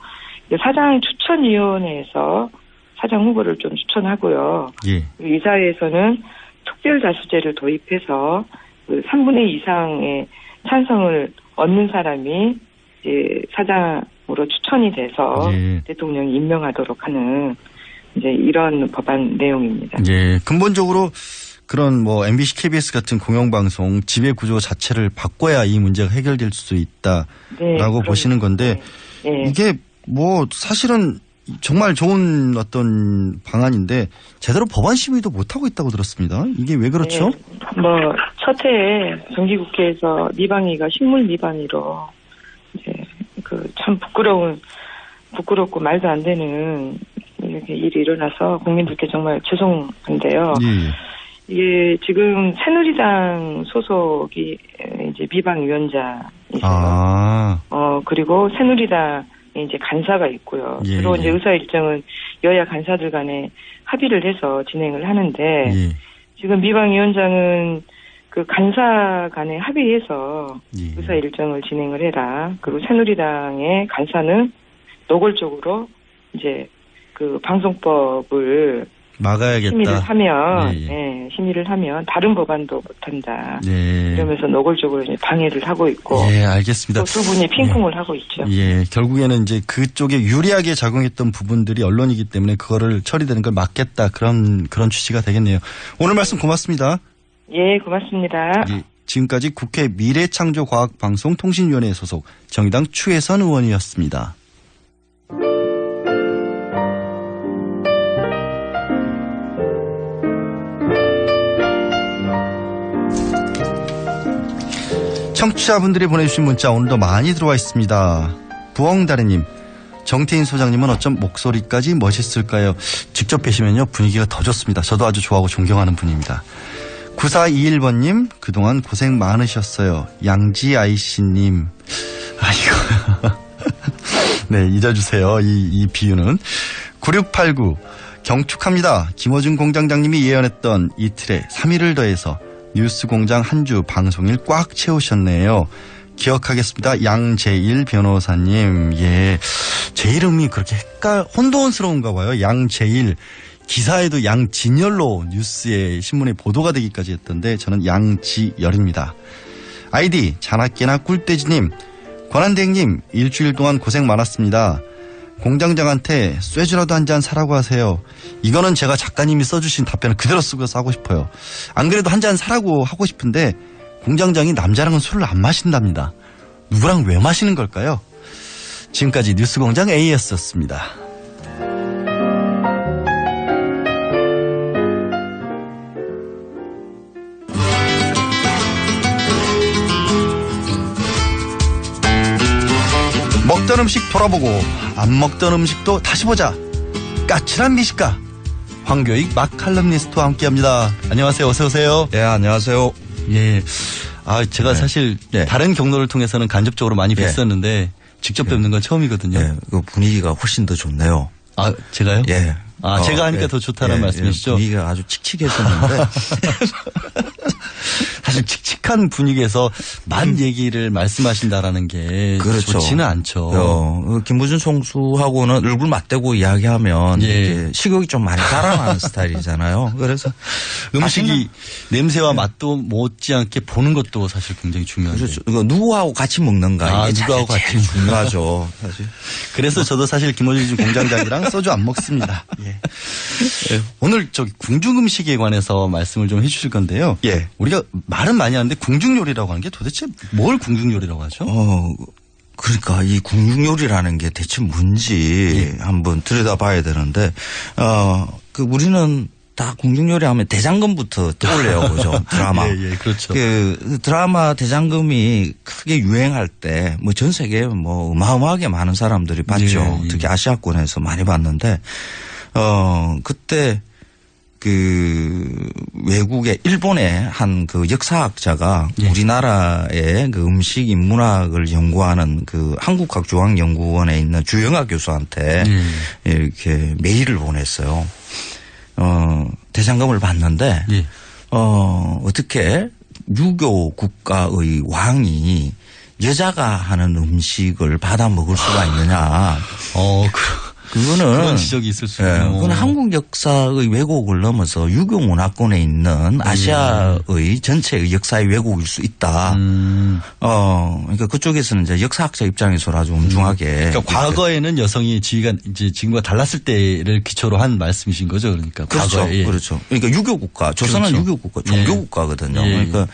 사장 추천위원회에서 사장 후보를 좀 추천하고요. 이사회에서는 특별다수제를 도입해서 그 3분의 2 이상의 찬성을 얻는 사람이 이제 사장으로 추천이 돼서 대통령이 임명하도록 하는 이제 이런 법안 내용입니다. 근본적으로 그런 뭐 MBC, KBS 같은 공영방송 지배 구조 자체를 바꿔야 이 문제가 해결될 수 있다라고 보시는 건데 이게 뭐 사실은 정말 좋은 어떤 방안인데 제대로 법안 심의도 못하고 있다고 들었습니다. 이게 왜 그렇죠? 뭐 첫 해에 정기국회에서 미방위가 식물 미방위로 이제 그 참 부끄럽고 말도 안 되는 이렇게 일이 일어나서 국민들께 정말 죄송한데요. 이게 지금 새누리당 소속이 이제 미방위원장이세요. 그리고 새누리당 이제 간사가 있고요. 주로 이제 의사 일정은 여야 간사들 간에 합의를 해서 진행을 하는데 지금 미방위원장은 그 간사 간에 합의해서 의사 일정을 진행을 해라. 그리고 새누리당의 간사는 노골적으로 이제 그 방송법을 막아야겠다. 심의를 하면 다른 법안도 못한다. 이러면서 노골적으로 이제 방해를 하고 있고. 알겠습니다. 또 두 분이 핑퐁을 하고 있죠. 결국에는 이제 그쪽에 유리하게 작용했던 부분들이 언론이기 때문에 그거를 처리되는 걸 막겠다. 그런 취지가 되겠네요. 오늘 말씀 고맙습니다. 고맙습니다. 지금까지 국회 미래창조과학방송통신위원회 소속 정의당 추혜선 의원이었습니다. 청취자분들이 보내주신 문자 오늘도 많이 들어와 있습니다. 부엉다리님, 정태인 소장님은 어쩜 목소리까지 멋있을까요? 직접 뵈시면요 분위기가 더 좋습니다. 저도 아주 좋아하고 존경하는 분입니다. 9421번님 그동안 고생 많으셨어요. 양지아이씨님 아이고 네 잊어주세요. 이 비유는 9689 경축합니다. 김어준 공장장님이 예언했던 이틀에 3일을 더해서 뉴스공장 한 주 방송일 꽉 채우셨네요. 기억하겠습니다. 양재일 변호사님. 예, 제 이름이 그렇게 혼돈스러운가 봐요. 양재일. 기사에도 양진열로 뉴스에 신문에 보도가 되기까지 했던데 저는 양지열입니다. 아이디 자나깨나 꿀돼지님. 권한대행님 일주일 동안 고생 많았습니다. 공장장한테 쇠주라도 한 잔 사라고 하세요. 이거는 제가 작가님이 써주신 답변을 그대로 쓰고 하고 싶어요. 안 그래도 한 잔 사라고 하고 싶은데 공장장이 남자랑은 술을 안 마신답니다. 누구랑 왜 마시는 걸까요? 지금까지 뉴스공장 A였습니다. 먹던 음식 돌아보고 안 먹던 음식도 다시 보자. 까칠한 미식가 황교익 막칼럼니스트와 함께합니다. 안녕하세요. 어서 오세요. 예, 안녕하세요. 예, 제가 사실 다른 경로를 통해서는 간접적으로 많이 뵀었는데 직접 뵙는 건 처음이거든요. 예, 그 분위기가 훨씬 더 좋네요. 아, 제가요? 예. 제가 하니까 더 좋다는 말씀이시죠? 분위기가 아주 칙칙했었는데. 사실 칙칙한 분위기에서 만 얘기를 말씀하신다라는 게 그렇죠. 좋지는 않죠. 김부준 총수하고는 얼굴 맞대고 이야기하면 이게 식욕이 좀 많이 달아나는 스타일이잖아요. 그래서 음식이 냄새와 맛도 못지않게 보는 것도 사실 굉장히 중요한데. 그렇죠. 이거 누구하고 같이 먹는가 이게 누구하고 같이 중요하죠. 사실. 그래서 저도 사실 김어준 공장장이랑 소주 안 먹습니다. 예. 오늘 저기 궁중 음식에 관해서 말씀을 좀 해주실 건데요. 예. 우리가 말은 많이 하는데 궁중 요리라고 하는 게 도대체 뭘 궁중 요리라고 하죠? 그러니까 이 궁중 요리라는 게 대체 뭔지 한번 들여다봐야 되는데, 우리는 다 궁중 요리 하면 대장금부터 떠올려요, 그죠? 드라마. 예, 그렇죠. 그 드라마 대장금이 크게 유행할 때 뭐 전 세계에 뭐 어마어마하게 많은 사람들이 봤죠. 특히 아시아권에서 많이 봤는데, 그때 그 외국의 일본의 한 그 역사학자가 우리나라의 그 음식 인문학을 연구하는 그 한국학중앙연구원에 있는 주영아 교수한테 이렇게 메일을 보냈어요. 대장금을 봤는데 어떻게 유교 국가의 왕이 여자가 하는 음식을 받아 먹을 수가 있느냐. 그런 지적이 있을 수 있네요. 그건 한국 역사의 왜곡을 넘어서 유교 문화권에 있는 아시아의 전체의 역사의 왜곡일 수 있다. 그러니까 그쪽에서는 이제 역사학자 입장에서 아주 엄중하게. 그러니까 과거에는 여성이 지위가 이제 지금과 달랐을 때를 기초로 한 말씀이신 거죠. 그러니까 그렇죠. 과거에. 그렇죠. 그러니까 유교국가, 조선은 그렇죠. 유교국가, 종교국가거든요. 그러니까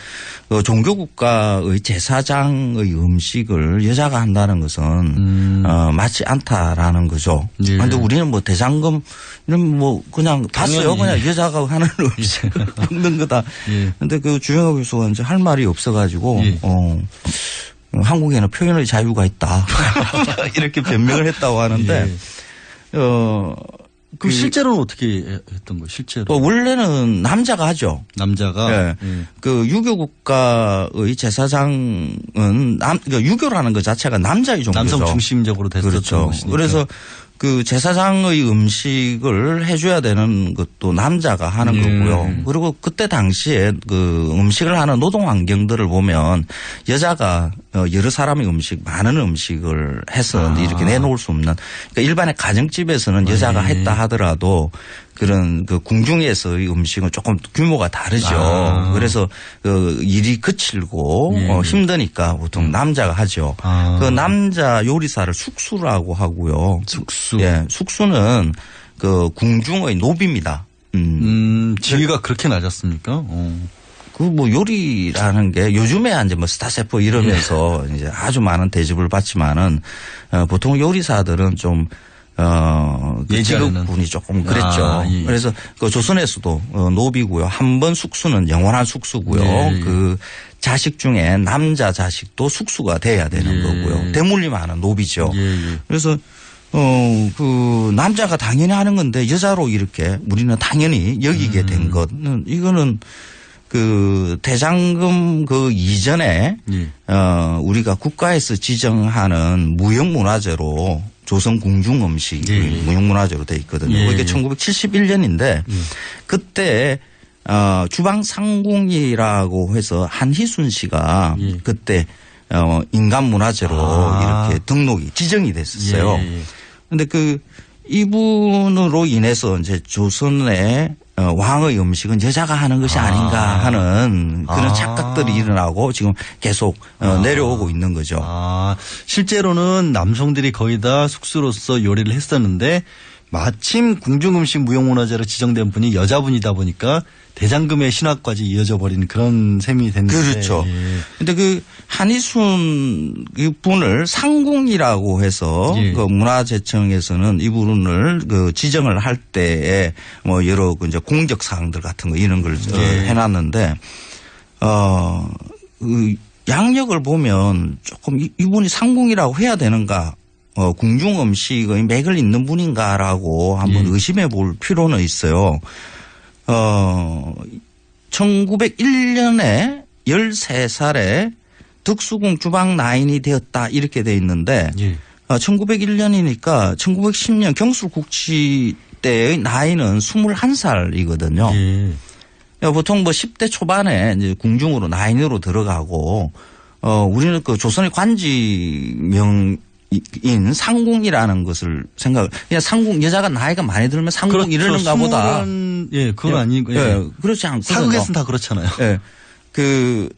종교국가의 제사장의 음식을 여자가 한다는 것은 맞지 않다라는 거죠. 그런데 우리는 뭐 대장금 이런 뭐 그냥 봤어요. 그냥 여자가 하는 음식을 먹는 거다. 그런데 그 주영아 교수가 이제 할 말이 없어가지고 한국에는 표현의 자유가 있다 이렇게 변명을 했다고 하는데 그 실제로는 어떻게 했던 거예요? 실제로 원래는 남자가 하죠. 남자가 그 유교 국가의 제사장은 그러니까 유교라는 것 자체가 남자의 종교죠. 남성 중심적으로 됐었던 그렇죠. 것이니까. 그래서 그 제사장의 음식을 해줘야 되는 것도 남자가 하는 거고요. 그리고 그때 당시에 그 음식을 하는 노동 환경들을 보면 여자가 여러 사람의 음식, 많은 음식을 해서 이렇게 내놓을 수 없는. 그러니까 일반의 가정집에서는 여자가 했다 하더라도 그런 그 궁중에서의 음식은 조금 규모가 다르죠. 그래서 그 일이 거칠고 힘드니까 보통 남자가 하죠. 그 남자 요리사를 숙수라고 하고요. 숙수. 예, 숙수는 그 궁중의 노비입니다. 지위가 그렇게 낮았습니까? 그 뭐 요리라는 게 요즘에 이제 뭐 스타셰프 이러면서 이제 아주 많은 대접을 받지만은 보통 요리사들은 좀 그 직업군이 조금 그랬죠. 그래서 그 조선에서도 노비고요. 한 번 숙수는 영원한 숙수고요. 그 자식 중에 남자 자식도 숙수가 돼야 되는 거고요. 대물림하는 노비죠. 그래서 그 남자가 당연히 하는 건데 여자로 이렇게 우리는 당연히 여기게 된 것은 이거는 그 대장금 그 이전에 우리가 국가에서 지정하는 무형문화재로 조선 궁중 음식이 무형문화재로 돼 있거든요. 이게 1971년인데 그때 주방 상궁이라고 해서 한희순 씨가 그때 인간 문화재로 이렇게 등록이 지정이 됐었어요. 그런데 그 이분으로 인해서 이제 조선의 왕의 음식은 여자가 하는 것이 아닌가 하는 그런 착각들이 일어나고 지금 계속 내려오고 있는 거죠. 실제로는 남성들이 거의 다 숙수로서 요리를 했었는데 마침 궁중음식 무형문화재로 지정된 분이 여자분이다 보니까 대장금의 신화까지 이어져 버리는 그런 셈이 됐는데. 그렇죠. 근데 그 한희순 분을 상궁이라고 해서 그 문화재청에서는 이분을 그 지정을 할 때에 뭐 여러 그 이제 공적 사항들 같은 거 이런 걸 해놨는데 그 양력을 보면 조금 이분이 상궁이라고 해야 되는가? 궁중 음식의 맥을 잇는 분인가라고 한번 의심해 볼 필요는 있어요. 1901년에 13살에 덕수궁 주방 나인이 되었다 이렇게 돼 있는데 1901년이니까 1910년 경술국치 때의 나이는 21살이거든요. 보통 뭐 10대 초반에 이제 궁중으로 나인으로 들어가고 우리는 그 조선의 관직명 인 상궁이라는 것을 그냥 상궁 여자가 나이가 많이 들면 상궁 그렇죠. 이러는가 보다. 그건 아니고. 그렇지 않거든요. 사극에서는 다 그렇잖아요. 그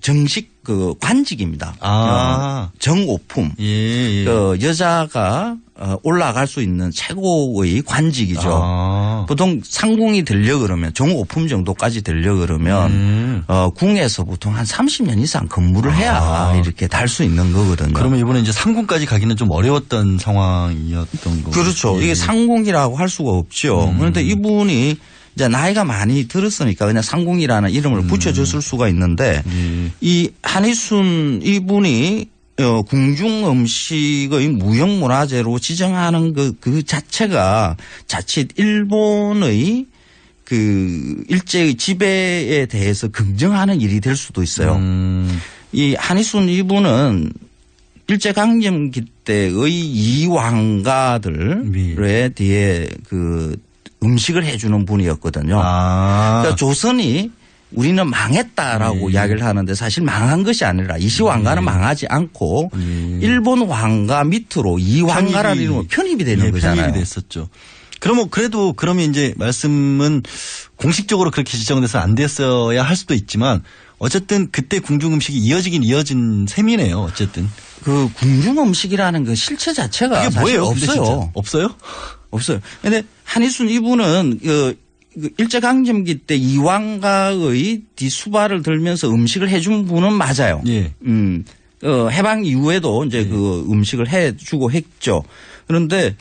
정식 그 관직입니다. 정오품. 그 여자가 올라갈 수 있는 최고의 관직이죠. 보통 상궁이 되려 그러면 정오품 정도까지 되려 그러면 궁에서 보통 한 30년 이상 근무를 해야 이렇게 달 수 있는 거거든요. 그러면 이번에 이제 상궁까지 가기는 좀 어려웠던 상황이었던 거죠. 그렇죠. 이게 상궁이라고 할 수가 없죠. 그런데 이분이 이제 나이가 많이 들었으니까 그냥 상궁이라는 이름을 붙여줬을 수가 있는데 이 한희순 이분이 궁중 음식의 무형문화재로 지정하는 그 자체가 자칫 일본의 그 일제의 지배에 대해서 긍정하는 일이 될 수도 있어요. 이 한희순 이분은 일제강점기 때의 이왕가들에 대해 그 음식을 해주는 분이었거든요. 그러니까 조선이 우리는 망했다라고 이야기를 하는데 사실 망한 것이 아니라 이시왕가는 망하지 않고 일본 왕가 밑으로 이왕가라는 이름으로 편입이 되는 거잖아요. 편입이 됐었죠. 그러면 이제 말씀은 공식적으로 그렇게 지정돼서 안 됐어야 할 수도 있지만 어쨌든 그때 궁중 음식이 이어진 셈이네요. 어쨌든 그 궁중 음식이라는 그 실체 자체가 그게 사실 뭐예요? 없어요. 없어요? 근데 한희순 이분은 그 일제강점기 때 이왕가의 뒤수발을 들면서 음식을 해준 분은 맞아요. 해방 이후에도 이제 그 음식을 해주고 했죠. 그런데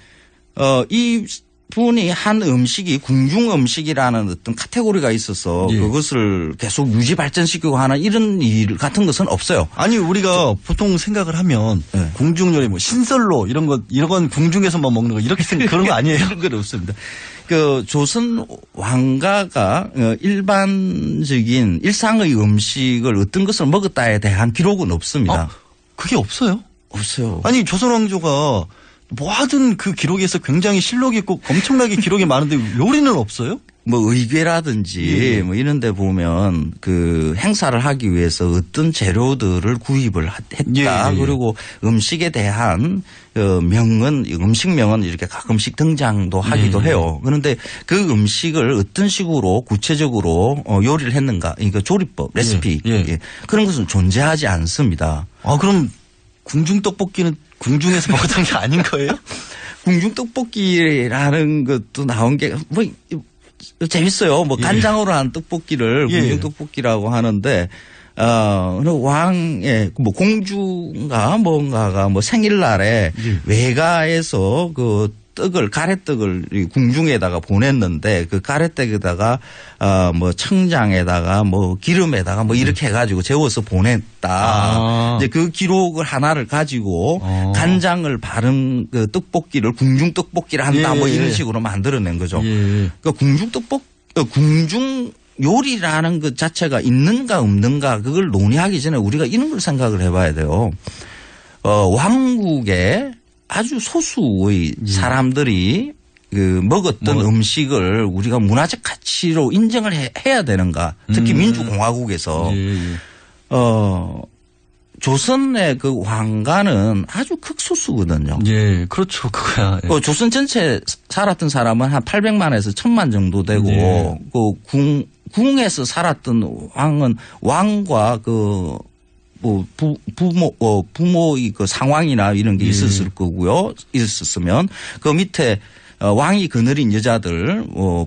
이 분이 한 음식이 궁중 음식이라는 어떤 카테고리가 있어서 그것을 계속 유지 발전시키고 하는 이런 일 같은 것은 없어요. 아니 우리가 보통 생각을 하면 궁중 요리 뭐 신설로 이런 건 궁중에서만 먹는 거 이렇게 그런 거 아니에요? 그런 건 없습니다. 그 조선 왕가가 일반적인 일상의 음식을 어떤 것을 먹었다에 대한 기록은 없습니다. 그게 없어요? 없어요. 아니 조선 왕조가 뭐하든 그 기록에서 굉장히 실록이 있고 엄청나게 기록이 많은데 요리는 없어요? 뭐 의궤라든지 뭐 이런 데 보면 그 행사를 하기 위해서 어떤 재료들을 구입을 했다. 그리고 음식에 대한 명은 음식명은 이렇게 가끔씩 등장도 하기도 해요. 그런데 그 음식을 어떤 식으로 구체적으로 요리를 했는가 그러니까 조리법, 레시피 그런 것은 존재하지 않습니다. 그럼 궁중 떡볶이는 궁중에서 먹었던 게 아닌 거예요? 궁중 떡볶이라는 것도 나온 게 뭐 재밌어요. 뭐 간장으로 한 떡볶이를 궁중 떡볶이라고 하는데 왕의 뭐 공주가 뭔가가 뭐 생일날에 외가에서 그 떡을 가래떡을 궁중에다가 보냈는데 그 가래떡에다가 뭐 청장에다가 뭐 기름에다가 뭐 이렇게 해가지고 재워서 보냈다. 이제 그 기록을 하나를 가지고 간장을 바른 그 떡볶이를 궁중 떡볶이를 한다. 뭐 이런 식으로 만들어낸 거죠. 그러니까 궁중 요리라는 것 자체가 있는가 없는가 그걸 논의하기 전에 우리가 이런 걸 생각을 해봐야 돼요. 왕국의 아주 소수의 사람들이 그 먹었던 음식을 우리가 문화적 가치로 인정을 해야 되는가. 특히 민주공화국에서 조선의 그 왕가는 아주 극소수거든요. 예, 그렇죠. 그거야. 예. 조선 전체 살았던 사람은 한 800만에서 1000만 정도 되고 그 궁에서 살았던 왕은 왕과 그 뭐 부모의 그 상황이나 이런 게 있었을 거고요. 있었으면 그 밑에 왕이 거느린 여자들,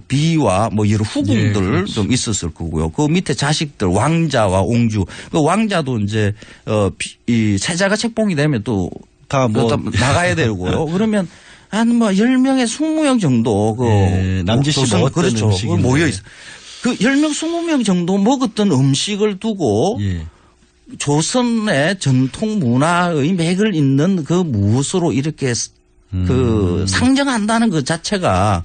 비와 뭐 여러 후궁들 좀 있었을 거고요. 그 밑에 자식들, 왕자와 옹주. 그 왕자도 이제 이 세자가 책봉이 되면 또 다 뭐 나가야 되고요. 그러면 한 뭐 10명에 20명 정도 남짓이 먹었던 그렇죠. 모여 있어. 그 10명, 20명 정도 먹었던 음식을 두고 조선의 전통 문화의 맥을 잇는 그 무엇으로 이렇게 그 상정한다는 것 자체가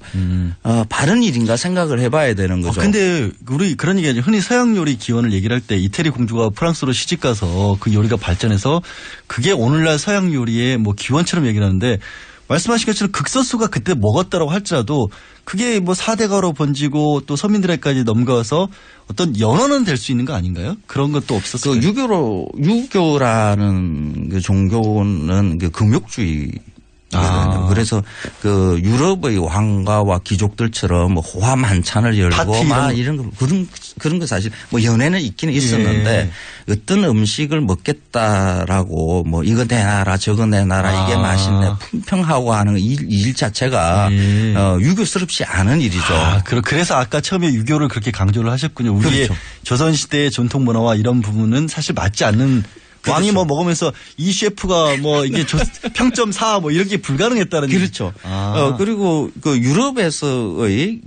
바른 일인가 생각을 해봐야 되는 거죠. 근데 우리 그런 얘기하죠. 흔히 서양 요리 기원을 얘기를 할 때 이태리 공주가 프랑스로 시집가서 그 요리가 발전해서 그게 오늘날 서양 요리의 뭐 기원처럼 얘기를 하는데 말씀하신 것처럼 극소수가 그때 먹었다라고 할지라도 그게 뭐 4대가로 번지고 또 서민들에까지 넘겨서 어떤 연원은 될 수 있는 거 아닌가요? 그런 것도 없었어요. 그 유교라는 그 종교는 그 금욕주의. 그래서 그 유럽의 왕가와 귀족들처럼 뭐 호화 만찬을 열고 막 이런 거 그런 거 사실 뭐 연애는 있기는 있었는데 어떤 음식을 먹겠다라고 뭐 이거 내놔라 저거 내놔라 이게 맛있네 품평하고 하는 일 자체가 유교스럽지 않은 일이죠. 그래서 아까 처음에 유교를 그렇게 강조를 하셨군요. 우리의 조선시대의 전통 문화와 이런 부분은 사실 맞지 않는 왕이 뭐 먹으면서 이 셰프가 뭐 이게 평점 4 뭐 이런 게 불가능했다는 그렇죠. 그리고 그 유럽에서의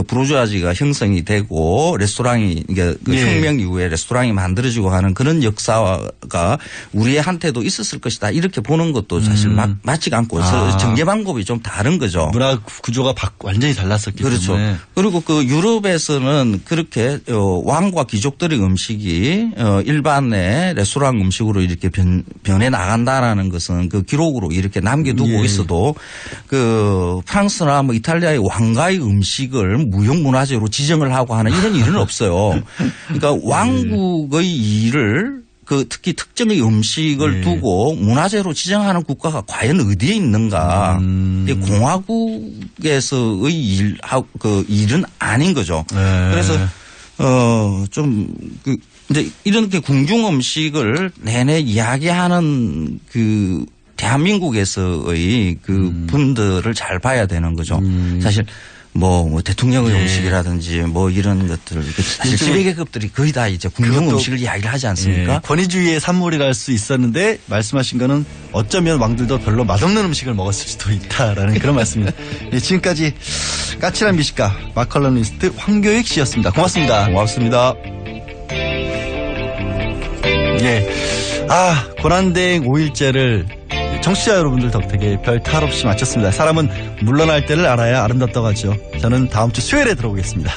부르주아지가 형성이 되고 레스토랑이 그 혁명 이후에 레스토랑이 만들어지고 하는 그런 역사가 우리한테도 있었을 것이다. 이렇게 보는 것도 사실 맞지가 않고 전개 방법이 좀 다른 거죠. 문화 구조가 완전히 달랐었기 그렇죠. 때문에. 그리고 그 유럽에서는 그렇게 왕과 귀족들의 음식이 일반의 레스토랑 음식으로 이렇게 변해 나간다라는 것은 그 기록으로 이렇게 남겨두고 있어도 그 프랑스나 뭐 이탈리아의 왕가의 음식을 무형문화재로 지정을 하고 하는 이런 일은 없어요. 그러니까 왕국의 일을 특히 특정의 음식을 두고 문화재로 지정하는 국가가 과연 어디에 있는가. 공화국에서의 일은 아닌 거죠. 그래서 이제 이렇게 궁중 음식을 내내 이야기하는 대한민국에서의 분들을 잘 봐야 되는 거죠. 사실 뭐 대통령의 음식이라든지 뭐 이런 것들 사실 지배계급들이 거의 다 이제 궁중 음식을 이야기를 하지 않습니까? 권위주의의 산물이라 할 수 있었는데 말씀하신 거는 어쩌면 왕들도 별로 맛없는 음식을 먹었을 수도 있다라는 그런 말씀입니다. 지금까지 까칠한 미식가 마컬럼니스트 황교익 씨였습니다. 고맙습니다. 고맙습니다. 고난대행 5일째를 청취자 여러분들 덕택에 별 탈 없이 마쳤습니다. 사람은 물러날 때를 알아야 아름답다고 하죠. 저는 다음 주 수요일에 들어오겠습니다.